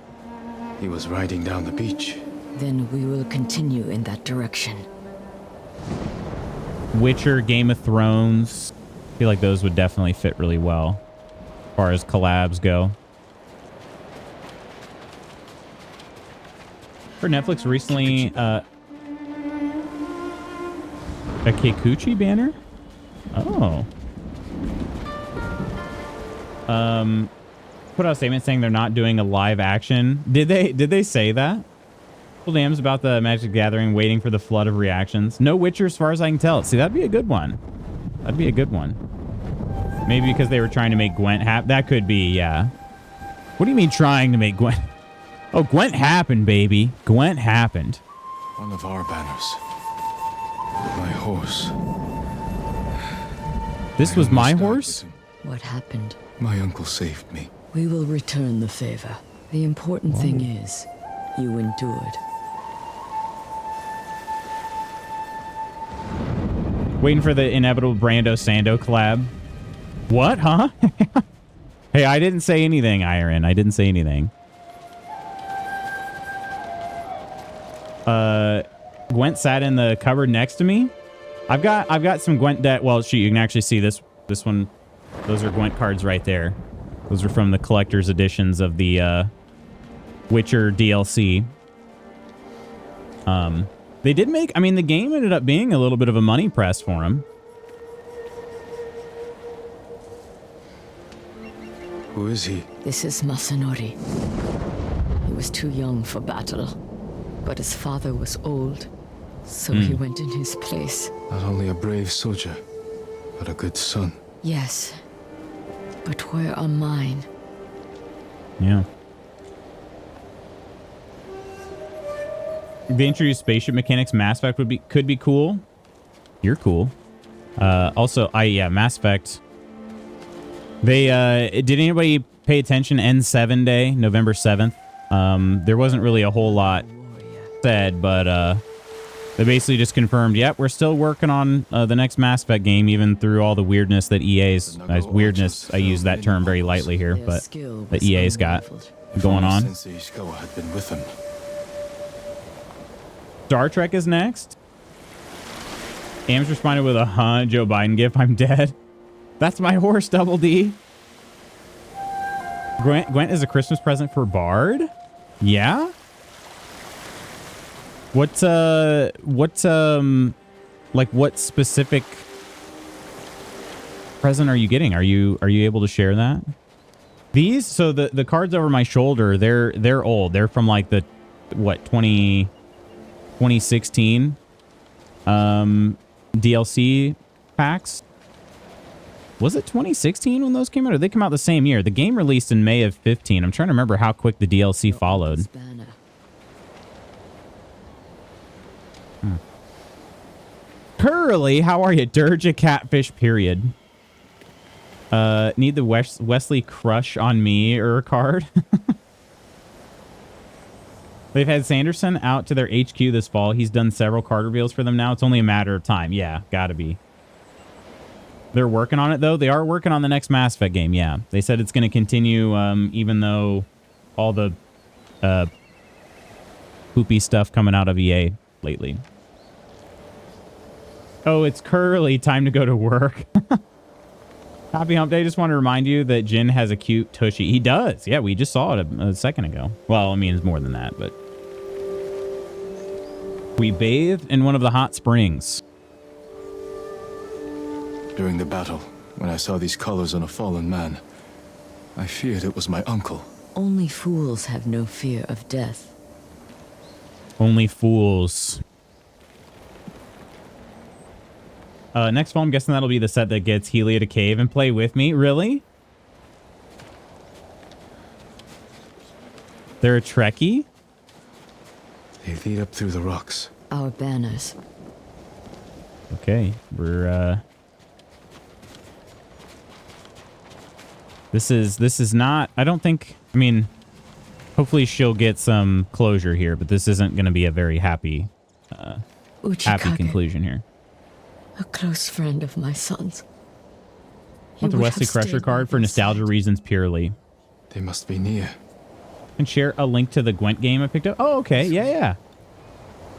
He was riding down the beach. Then we will continue in that direction. Witcher, Game of Thrones. I feel like those would definitely fit really well as far as collabs go. For Netflix recently, a Kikuchi banner? Oh. Put out a statement saying they're not doing a live action. Did they say that? Well, damns about the Magic the Gathering waiting for the flood of reactions. No Witcher as far as I can tell. See, that'd be a good one. That'd be a good one. Maybe because they were trying to make Gwent happen. That could be, yeah. What do you mean trying to make Gwent? Oh, Gwent happened, baby. Gwent happened. One of our banners. My horse. This was my horse? What happened? My uncle saved me. We will return the favor. The important thing is, you endured. Waiting for the inevitable Brando Sando collab. What, huh? Hey, I didn't say anything, Iron. I didn't say anything. Gwent sat in the cupboard next to me. I've got some Gwent deck. Well, shoot, you can actually see this one. Those are Gwent cards right there. Those are from the collector's editions of the Witcher DLC. They did make, I mean, the game ended up being a little bit of a money press for him. Who is he? This is Masanori. He was too young for battle, but his father was old, so he went in his place. Not only a brave soldier, but a good son. Yes, but where are mine? Yeah. If they introduce spaceship mechanics, Mass Effect could be cool. You're cool. Also, Mass Effect. They did anybody pay attention? N7 Day, November 7th. There wasn't really a whole lot said, but they basically just confirmed, yep, we're still working on the next Mass Effect game, even through all the weirdness that EA's weirdness. I use that term very lightly here, but that EA's got going on. Sensei Ishikawa had been with him. Star Trek is next. Ames responded with a Joe Biden gif. I'm dead. That's my horse, Double D. Gwent is a Christmas present for Bard? Yeah? What specific present are you getting? Are you able to share that? These, so the cards over my shoulder, they're old. They're from like the 2016 DLC packs. Was it 2016 when those came out, or they come out the same year? The game released in May of 15. I'm trying to remember how quick the DLC followed. Curly, how are you? Durja Catfish, period. Need the Wesley crush on me or card? They've had Sanderson out to their HQ this fall. He's done several card reveals for them now. It's only a matter of time. Yeah, gotta be. They're working on it, though. They are working on the next Mass Effect game, yeah. They said it's going to continue, even though all the poopy stuff coming out of EA lately. Oh, it's Curly. Time to go to work. Happy Hump Day. Just want to remind you that Jin has a cute tushy. He does. Yeah, we just saw it a second ago. Well, I mean, it's more than that, but... We bathed in one of the hot springs. During the battle, when I saw these colors on a fallen man, I feared it was my uncle. Only fools have no fear of death. Only fools. Next fall, I'm guessing that'll be the set that gets Helia to cave and play with me. Really? They're a Trekkie? They lead up through the rocks. Our banners. Okay, we're This is not, I don't think, I mean, hopefully she'll get some closure here, but this isn't going to be a very happy conclusion here. A close friend of my son's. I want the Wesley Crusher card for nostalgia reasons purely. They must be near. And share a link to the Gwent game I picked up. Oh, okay. Yeah, yeah.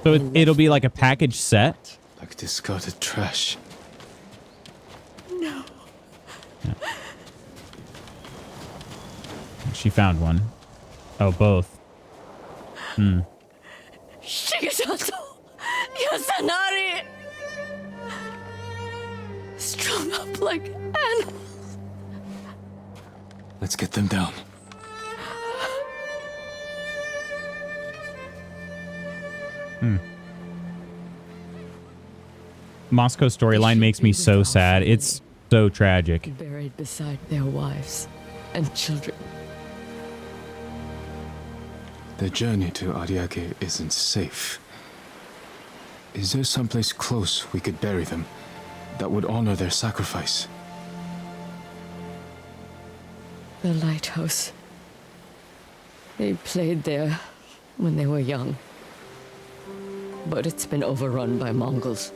So it'll be like a package set. Like discarded trash. No. Yeah. She found one. Oh, both. Shigesato! Yasanari! Strung up like animals. Let's get them down. Moscow storyline makes me so sad. It's so tragic. Buried beside their wives and children. The journey to Ariake isn't safe. Is there someplace close we could bury them that would honor their sacrifice? The lighthouse. They played there when they were young. But it's been overrun by Mongols.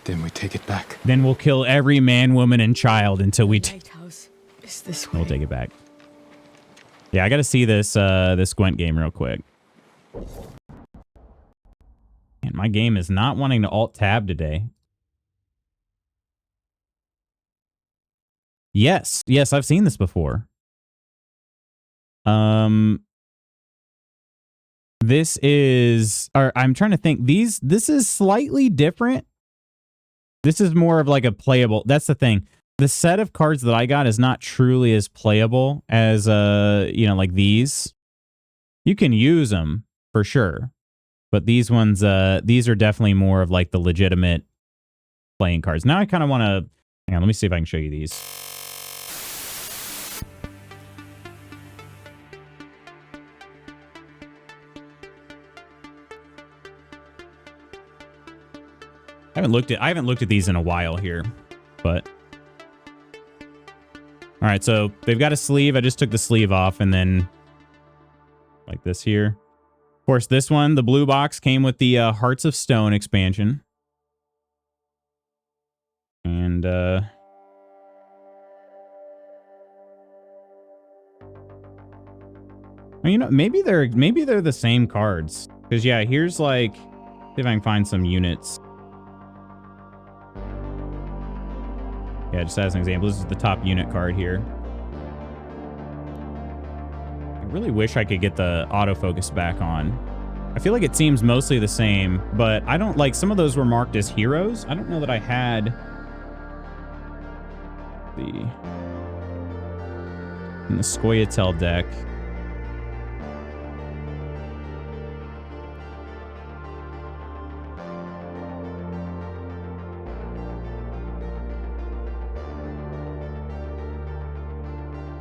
Then we take it back. Then we'll kill every man, woman, and child until we... Lighthouse is this way. We'll take it back. Yeah, I gotta see this this Gwent game real quick. Man, my game is not wanting to alt-tab today. Yes, I've seen this before. This is... Or I'm trying to think. This is slightly different. This is more of like a playable... That's the thing. The set of cards that I got is not truly as playable as, you know, like these. You can use them for sure. But these ones, these are definitely more of like the legitimate playing cards. Now I kind of want to... Hang on, let me see if I can show you these. I haven't looked at these in a while here, but... All right, so they've got a sleeve. I just took the sleeve off and then like this here. Of course, this one, the blue box, came with the Hearts of Stone expansion. And you know, maybe they're the same cards. Because yeah, here's like, see if I can find some units. Yeah, just as an example, this is the top unit card here. I really wish I could get the autofocus back on. I feel like it seems mostly the same, but I don't like, some of those were marked as heroes. I don't know that I had in the Scoia'tael deck.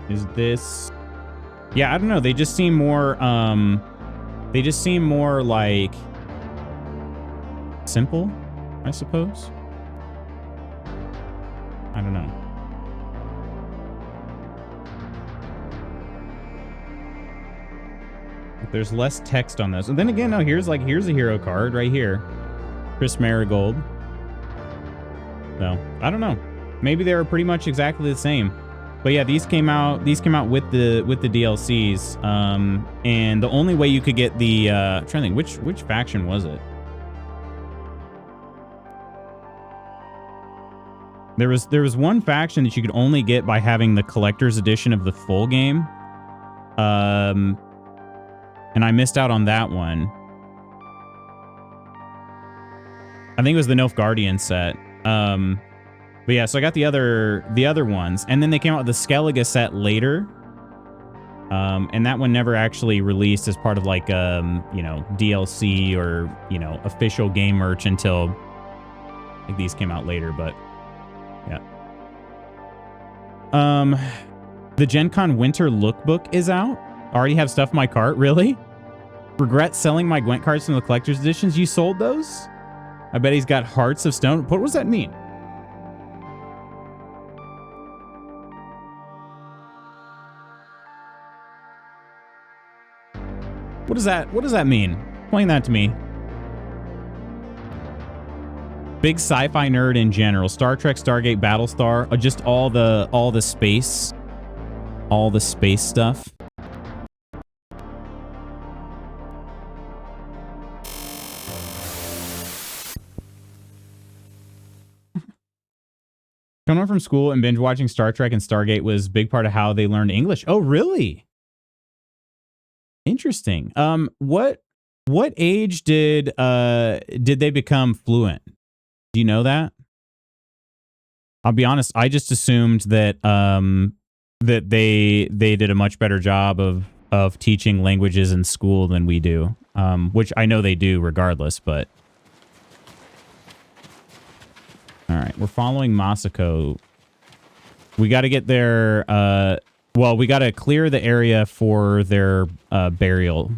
Is this... Yeah, I don't know. They just seem more, like simple, I suppose. I don't know. There's less text on this. And then again, no, here's a hero card right here. Chris Marigold. So I don't know. Maybe they were pretty much exactly the same. But yeah, these came out with the DLCs. And the only way you could get the I'm trying to think which faction was it? There was one faction that you could only get by having the collector's edition of the full game. And I missed out on that one. I think it was the Nilfgaardian set. But yeah, so I got the other ones, and then they came out with the Skellige set later. And that one never actually released as part of like you know, DLC or, you know, official game merch until I think these came out later, but yeah. The Gen Con Winter Lookbook is out. I already have stuff in my cart, really? Regret selling my Gwent cards from the collector's editions. You sold those? I bet he's got Hearts of Stone. What does that mean? What does that mean? Explain that to me. Big sci-fi nerd in general. Star Trek, Stargate, Battlestar, just all the space stuff. Coming home from school and binge watching Star Trek and Stargate was a big part of how they learned English. Oh, really? Interesting. What age did they become fluent? Do you know that? I'll be honest, I just assumed that that they did a much better job of teaching languages in school than we do. Which I know they do regardless, but all right, we're following Masako. We got to get their well, we got to clear the area for their burials.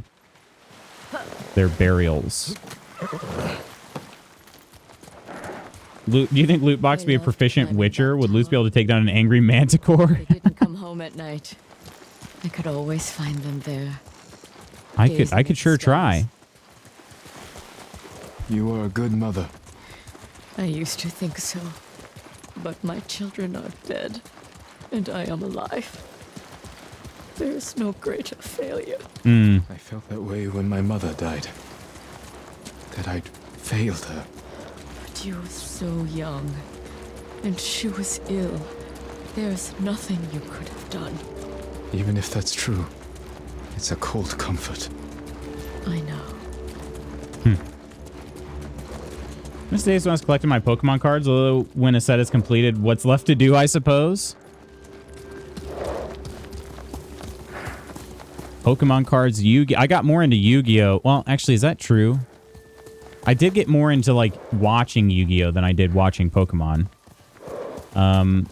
Do you think Lootbox be a proficient Witcher? Would Loot be able to take down an angry manticore? They didn't come home at night. I could always find them there. I could sure try. You are a good mother. I used to think so. But my children are dead, and I am alive. There is no greater failure. I felt that way when my mother died. That I'd failed her. But you were so young, and she was ill. There's nothing you could have done. Even if that's true, it's a cold comfort. I know. This day is when I was collecting my Pokemon cards, although when a set is completed, what's left to do, I suppose? Pokemon cards, Yu-Gi-Oh! I got more into Yu-Gi-Oh! Well, actually, is that true? I did get more into, like, watching Yu-Gi-Oh! Than I did watching Pokemon. I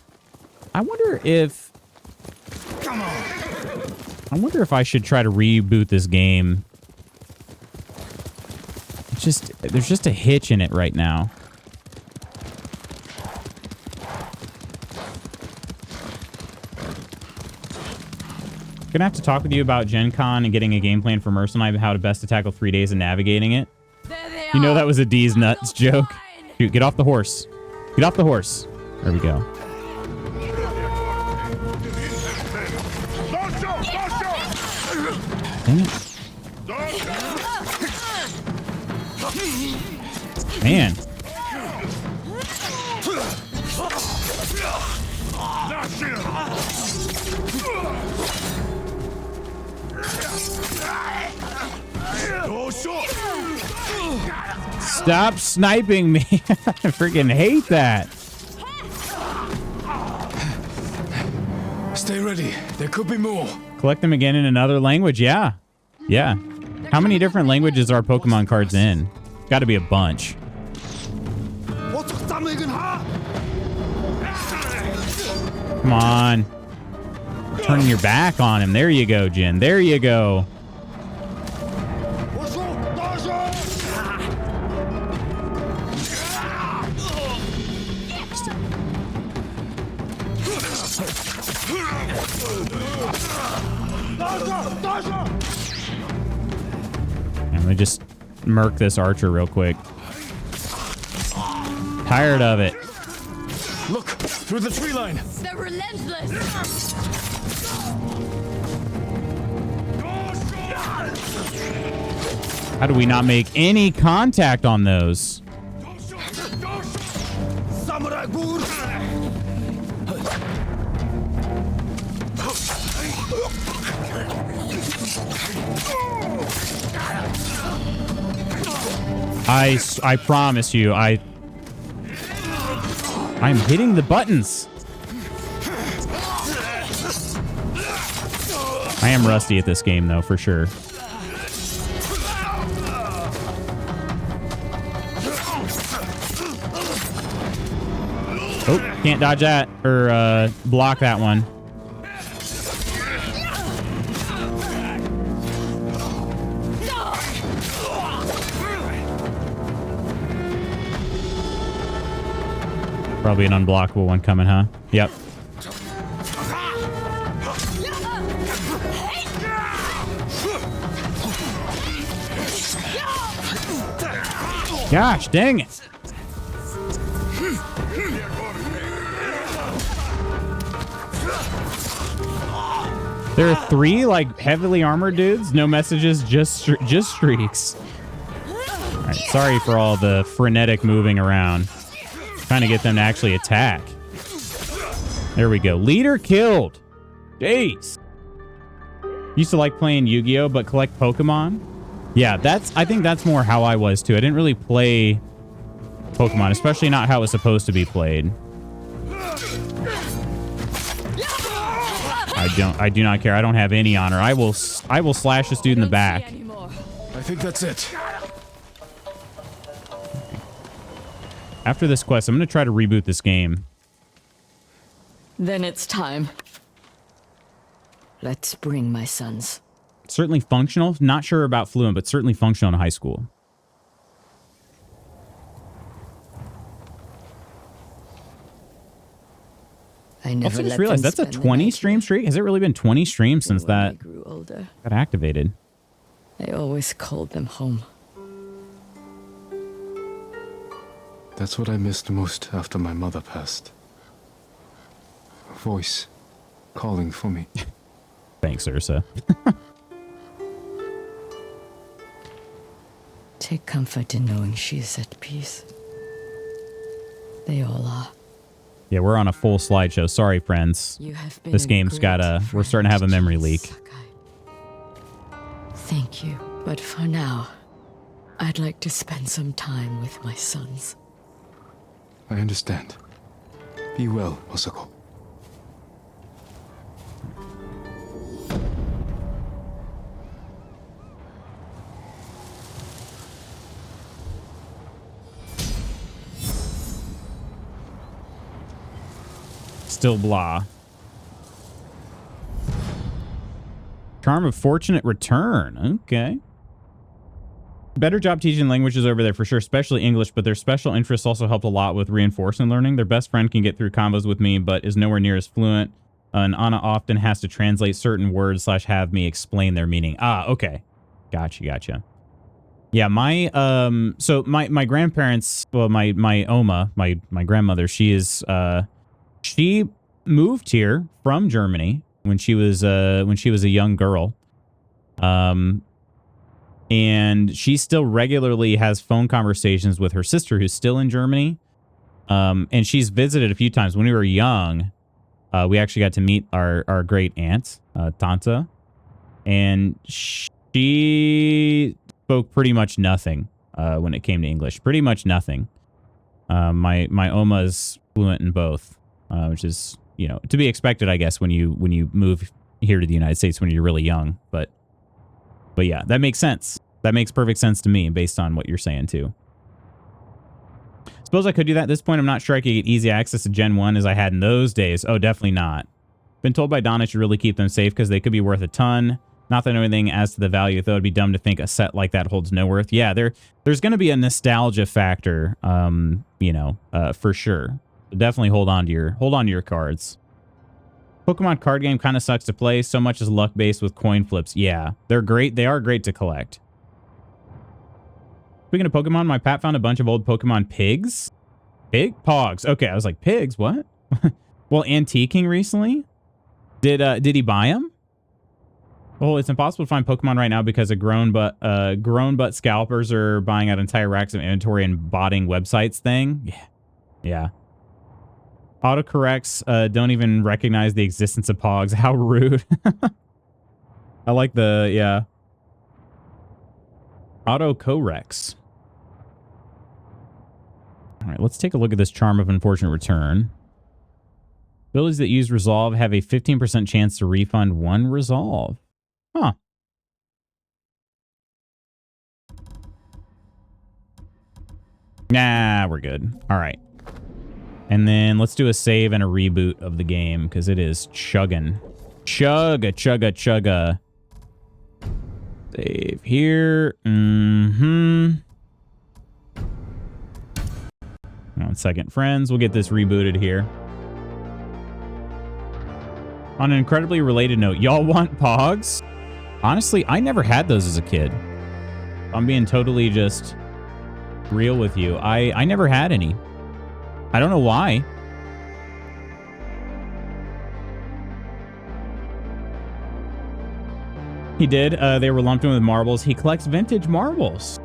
wonder if... I wonder if I should try to reboot this game. It's just... There's just a hitch in it right now. Gonna have to talk with you about Gen Con and getting a game plan for Mercy and I, how to best to tackle 3 days and navigating it. You know that was a D's nuts joke. Dude, get off the horse. Get off the horse. There we go. Dang it. Man. Stop sniping me. I freaking hate that. Stay ready. There could be more. Collect them again in another language. Yeah. Yeah. How many different languages are Pokemon cards in? Got to be a bunch. Come on. Turning your back on him. There you go, Jin. There you go. I'm gonna just murk this archer real quick. Tired of it. Look, through the tree line. They're relentless. How do we not make any contact on those? Samurai Bull. I promise you, I'm hitting the buttons. I am rusty at this game, though, for sure. Oh, can't dodge that or block that one. Probably an unblockable one coming, huh? Yep. Gosh, dang it. There are 3 like heavily armored dudes, no messages, just streaks. All right, sorry for all the frenetic moving around. Trying to get them to actually attack. There we go. Leader killed. Jeez. Used to like playing Yu-Gi-Oh, but collect Pokemon. Yeah, I think that's more how I was too. I didn't really play Pokemon, especially not how it was supposed to be played. I do not care. I don't have any honor. I will slash this dude in the back. I think that's it. After this quest, I'm going to try to reboot this game. Then it's time. Let's bring my sons. Certainly functional. Not sure about fluent, but certainly functional in high school. I never Also just realized that's a 20 stream streak. Has it really been 20 streams since that grew older, got activated? I always called them home. That's what I missed most after my mother passed. A voice calling for me. Thanks, Ursa. Take comfort in knowing she's at peace. They all are. Yeah, we're on a full slideshow. Sorry, friends. You have been This game's got we're starting to have a memory leak. Thank you, but for now, I'd like to spend some time with my sons. I understand. Be well, Osako. Still blah. Charm of Fortunate Return. Okay. Better job teaching languages over there for sure, especially English, but their special interests also helped a lot with reinforcement learning. Their best friend can get through combos with me, but is nowhere near as fluent. And Anna often has to translate certain words / have me explain their meaning. Ah, okay. Gotcha. Yeah, my so my grandparents, well, my Oma, my grandmother, she moved here from Germany when she was a young girl. And she still regularly has phone conversations with her sister who's still in Germany. And she's visited a few times. When we were young, we actually got to meet our great aunt, Tanta. And she spoke pretty much nothing when it came to English. Pretty much nothing. My Oma is fluent in both, which is, you know, to be expected, I guess, when you move here to the United States when you're really young. But yeah, that makes sense. That makes perfect sense to me based on what you're saying too. Suppose I could do that at this point. I'm not sure I could get easy access to Gen 1 as I had in those days. Oh, definitely not. Been told by Donna to really keep them safe because they could be worth a ton. Not that I know anything as to the value, though it'd be dumb to think a set like that holds no worth. Yeah, there's going to be a nostalgia factor, you know, for sure. So definitely hold on to your cards. Pokemon card game kind of sucks to play. So much is luck based with coin flips. Yeah, they're great. They are great to collect. Speaking of Pokemon, my Pat found a bunch of old Pokemon pigs. Pig? Pogs. Okay, I was like, pigs? What? Well, antiquing recently? Did he buy them? Well, it's impossible to find Pokemon right now because of grown butt scalpers are buying out entire racks of inventory and botting websites thing. Yeah. Yeah. Autocorrects don't even recognize the existence of Pogs. How rude. I like the, yeah. Autocorrects. All right, let's take a look at this Charm of Unfortunate Return. Abilities that use Resolve have a 15% chance to refund 1 Resolve. Huh. Nah, we're good. All right. And then let's do a save and a reboot of the game because it is chugging. Chugga, chugga, chugga. Save here. Mm-hmm. 1 second, friends. We'll get this rebooted here. On an incredibly related note, y'all want Pogs? Honestly, I never had those as a kid. I'm being totally just real with you. I never had any. I don't know why. He did. They were lumped in with marbles. He collects vintage marbles.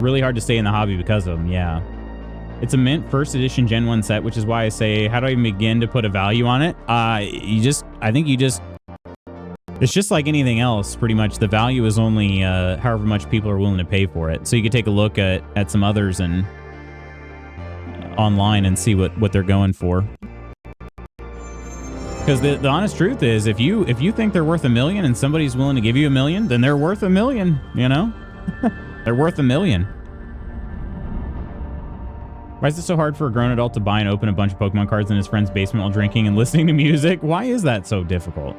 Really hard to stay in the hobby because of them, yeah. It's a mint first edition Gen 1 set, which is why I say, how do I even begin to put a value on it? It's just like anything else, pretty much. The value is only however much people are willing to pay for it. So you could take a look at some others and online and see what they're going for. Because the honest truth is, if you think they're worth $1 million and somebody's willing to give you $1 million, then they're worth $1 million, you know? They're worth $1 million. Why is it so hard for a grown adult to buy and open a bunch of Pokemon cards in his friend's basement while drinking and listening to music? Why is that so difficult?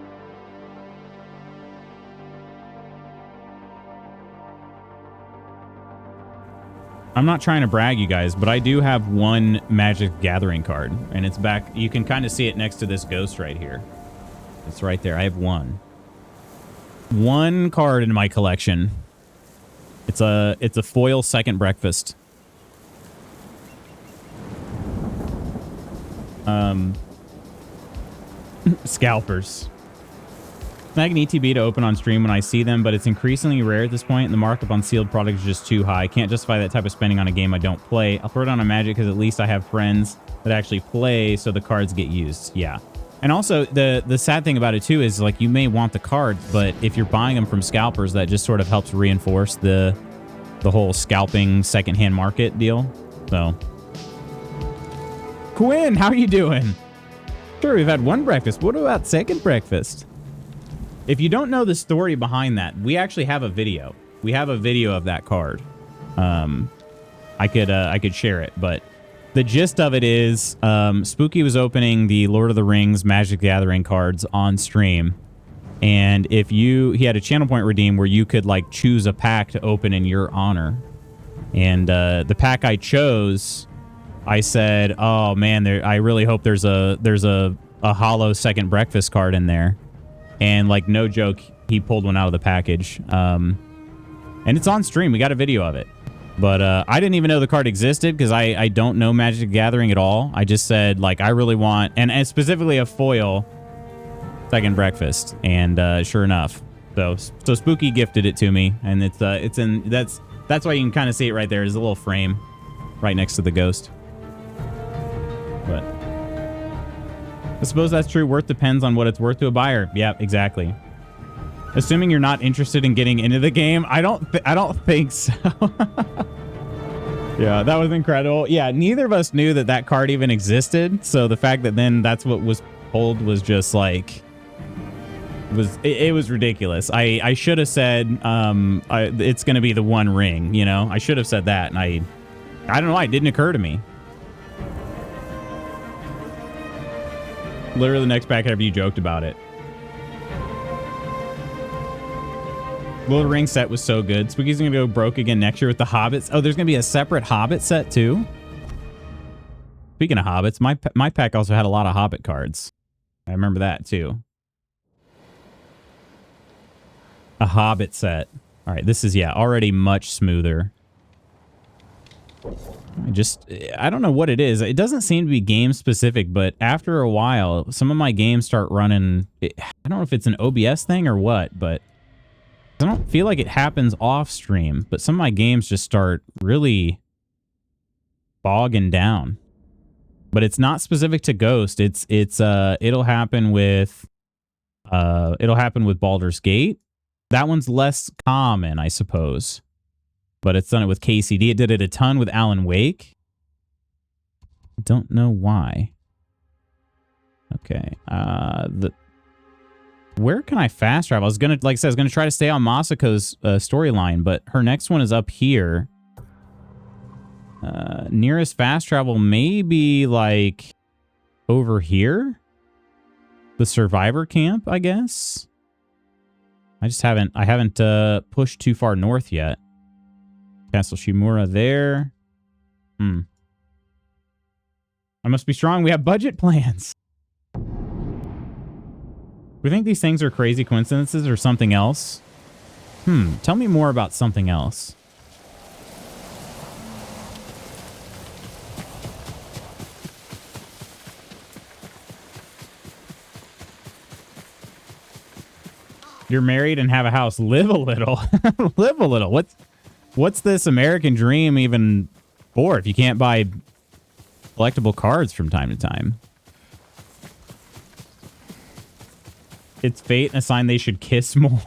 I'm not trying to brag, you guys, but I do have 1 Magic Gathering card, and it's back. You can kind of see it next to this ghost right here. It's right there. I have 1. 1 card in my collection. It's a foil Second Breakfast. Scalpers. Snag an ETB to open on stream when I see them, but it's increasingly rare at this point, and the markup on sealed product is just too high. Can't justify that type of spending on a game I don't play. I'll throw it on a Magic because at least I have friends that actually play, so the cards get used. Yeah. And also, the sad thing about it, too, is, like, you may want the cards, but if you're buying them from scalpers, that just sort of helps reinforce the whole scalping secondhand market deal. So, Quinn, how are you doing? Sure, we've had 1 breakfast. What about second breakfast? If you don't know the story behind that, we actually have a video. We have a video of that card. I could share it, but the gist of it is Spooky was opening the Lord of the Rings Magic the Gathering cards on stream. And he had a channel point redeem where you could like choose a pack to open in your honor. And the pack I chose, I said, "Oh man, I really hope there's a hollow second breakfast card in there." And like no joke, he pulled one out of the package. And it's on stream. We got a video of it. But I didn't even know the card existed because I don't know Magic the Gathering at all. I just said like I really want and specifically a foil second breakfast. And sure enough, so Spooky gifted it to me, and it's in that's why you can kind of see it right there. There's a little frame right next to the ghost. But I suppose that's true. Worth depends on what it's worth to a buyer. Yeah, exactly. Assuming you're not interested in getting into the game, I don't think so. Yeah, that was incredible. Yeah, neither of us knew that card even existed. So the fact that then that's what was pulled was just like it was ridiculous. I should have said it's going to be the One Ring. You know, I should have said that, and I don't know why it didn't occur to me. Literally the next pack after you joked about it. Lord of the Rings set was so good. Spooky's gonna go broke again next year with the Hobbits. Oh, there's gonna be a separate Hobbit set too. Speaking of Hobbits, my pack also had a lot of Hobbit cards. I remember that too. A Hobbit set. All right, this is already much smoother. I don't know what it is. It doesn't seem to be game specific, but after a while, some of my games start running. I don't know if it's an OBS thing or what, but I don't feel like it happens off stream, but some of my games just start really bogging down. But it's not specific to Ghost. It'll happen with Baldur's Gate. That one's less common, I suppose. But it's done it with KCD. It did it a ton with Alan Wake. Don't know why. Okay. Where can I fast travel? I was gonna, like I said, I was gonna try to stay on Masako's storyline, but her next one is up here. Nearest fast travel may be like over here. The survivor camp, I guess. I haven't pushed too far north yet. Castle Shimura there. I must be strong. We have budget plans. We think these things are crazy coincidences or something else? Tell me more about something else. You're married and have a house. Live a little. Live a little. What's this American dream even for if you can't buy collectible cards from time to time? It's fate and a sign they should kiss more.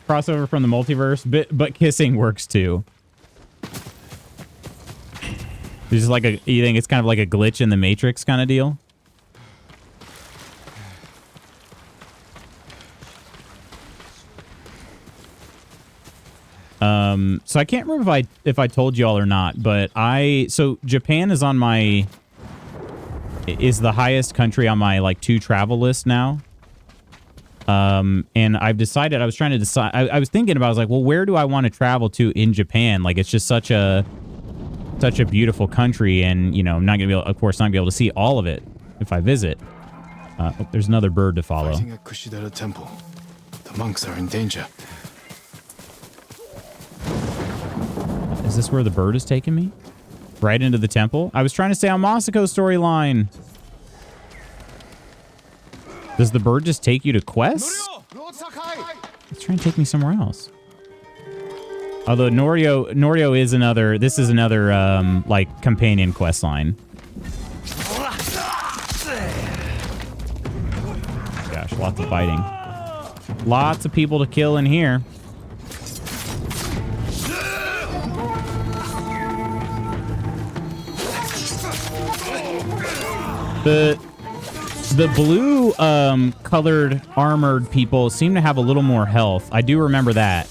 Crossover from the multiverse, but kissing works too. It's just like you think it's kind of like a glitch in the Matrix kind of deal? So I can't remember if I told y'all or not, but so Japan is on is the highest country on my like to travel list now. And I've decided, I was trying to decide, I was thinking about, I was like, well, where do I want to travel to in Japan? Like, it's just such a beautiful country, and you know, I'm not gonna be able, of course, not gonna be able to see all of it if I visit. Oh, there's another bird to follow. Fighting at Kushidera Temple. The monks are in danger. Is this where the bird is taking me? Right into the temple? I was trying to stay on Masako's storyline. Does the bird just take you to quests? It's trying to take me somewhere else. Although Norio is another, this is another, like, companion quest line. Gosh, lots of fighting. Lots of people to kill in here. The blue colored armored people seem to have a little more health. I do remember that.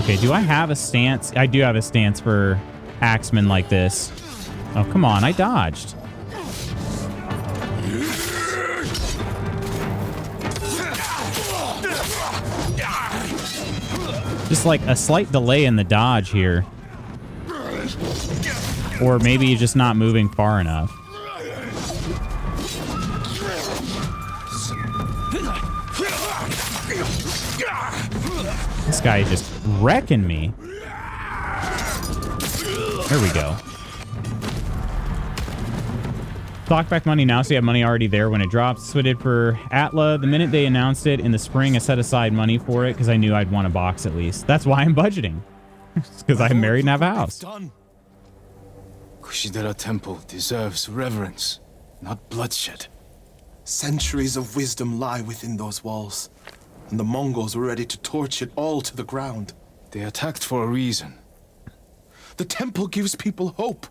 Okay, do I have a stance? I do have a stance for axemen like this. Oh, come on, I dodged. Just like a slight delay in the dodge here. Or maybe you're just not moving far enough. This guy is just wrecking me. There we go. Clock back money now, so you have money already there when it drops. That's what I did for Atla. The minute they announced it in the spring, I set aside money for it because I knew I'd want a box at least. That's why I'm budgeting. Because I'm married and have a house. Kushidera Temple deserves reverence, not bloodshed. Centuries of wisdom lie within those walls, and the Mongols were ready to torch it all to the ground. They attacked for a reason. The temple gives people hope.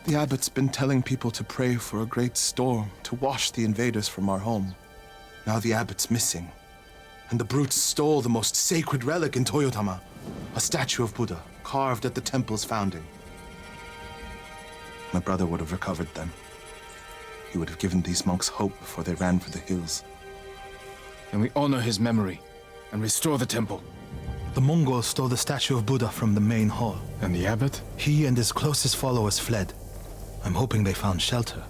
The abbot's been telling people to pray for a great storm to wash the invaders from our home. Now the abbot's missing, and the brutes stole the most sacred relic in Toyotama, a statue of Buddha carved at the temple's founding. My brother would have recovered them. He would have given these monks hope before they ran for the hills. And we honor his memory and restore the temple. The Mongols stole the statue of Buddha from the main hall. And the abbot? He and his closest followers fled. I'm hoping they found shelter.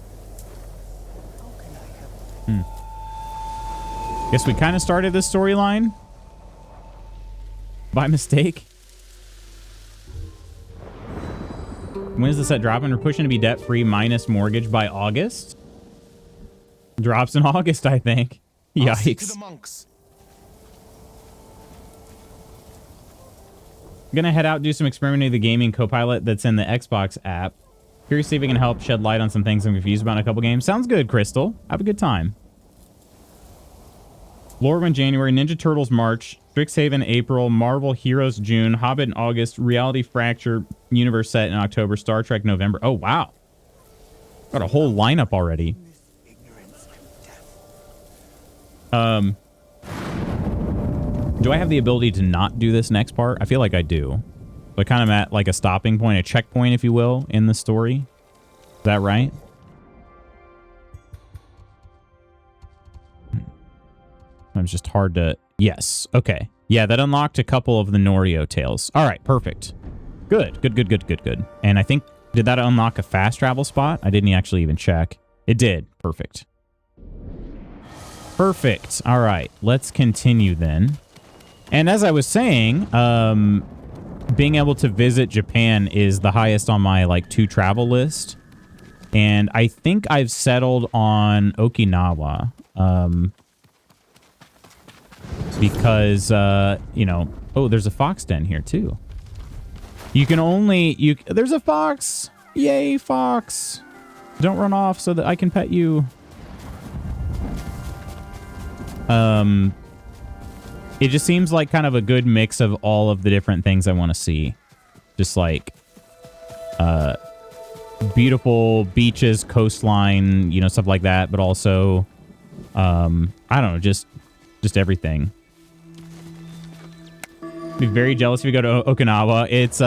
Guess we kind of started this storyline by mistake. When is the set dropping? We're pushing to be debt-free minus mortgage by August. Drops in August, I think. I'll see to Yikes. the monks. I'm gonna head out, do some experimenting with the gaming copilot that's in the Xbox app. Curious to see if it can help shed light on some things I'm confused about in a couple games. Sounds good, Crystal. Have a good time. Lorwyn January, Ninja Turtles March, Strixhaven April, Marvel Heroes June, Hobbit in August, Reality Fracture Universe set in October, Star Trek November. Oh wow, got a whole lineup already. Do I have the ability to not do this next part? I feel like I do. So kind of at like a stopping point, a checkpoint, if you will, in the story. Is that right? It was just hard to... Yes. Okay. Yeah, that unlocked a couple of the Norio tales. All right. Perfect. Good. Good. And I think... Did that unlock a fast travel spot? I didn't actually even check. It did. Perfect. Perfect. All right. Let's continue then. And as I was saying, being able to visit Japan is the highest on my, like, to travel list. And I think I've settled on Okinawa. Because, you know... Oh, there's a fox den here, too. You can only... There's a fox! Yay, fox! Don't run off so that I can pet you. It just seems like kind of a good mix of all of the different things I want to see. Just like... beautiful beaches, coastline, you know, stuff like that. But also... I don't know, just everything. Be very jealous if you go to Okinawa. It's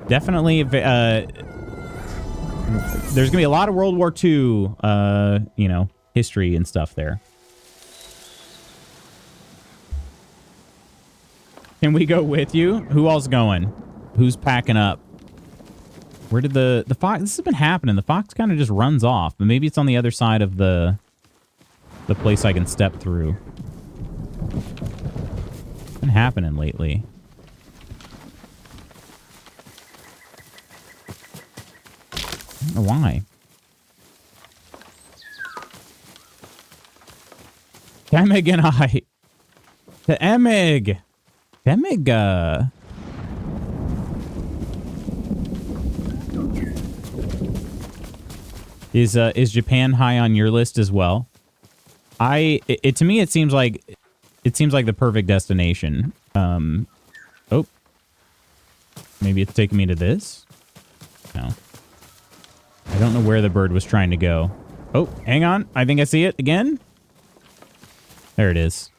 definitely there's gonna be a lot of World War II you know, history and stuff there. Can we go with you? Who all's going? Who's packing up? Where did the fox? This has been happening. The fox kind of just runs off, but maybe it's on the other side of the place I can step through. Been happening lately. I don't know why. Emig and I. The Emig. Emig, Is Japan high on your list as well? To me it seems like the perfect destination. Oh. Maybe it's taking me to this? No. I don't know where the bird was trying to go. Oh, hang on. I think I see it again. There it is.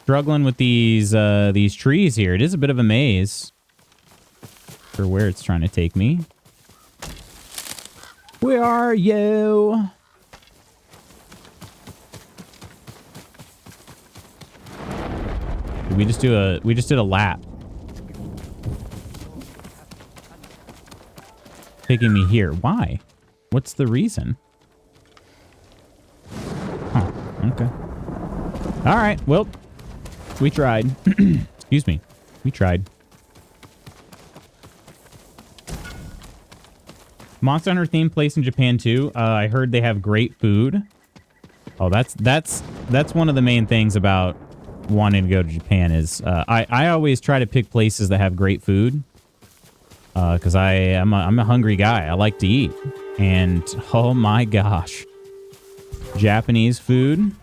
Struggling with these trees here. It is a bit of a maze for where it's trying to take me. Where are you? We just did a lap. Taking me here. Why? What's the reason? Huh. Okay. All right. Well, we tried. Excuse me. We tried. Monster Hunter themed place in Japan too. I heard they have great food. Oh, that's one of the main things about wanting to go to Japan is I always try to pick places that have great food because I'm a hungry guy. I like to eat, and oh my gosh, Japanese food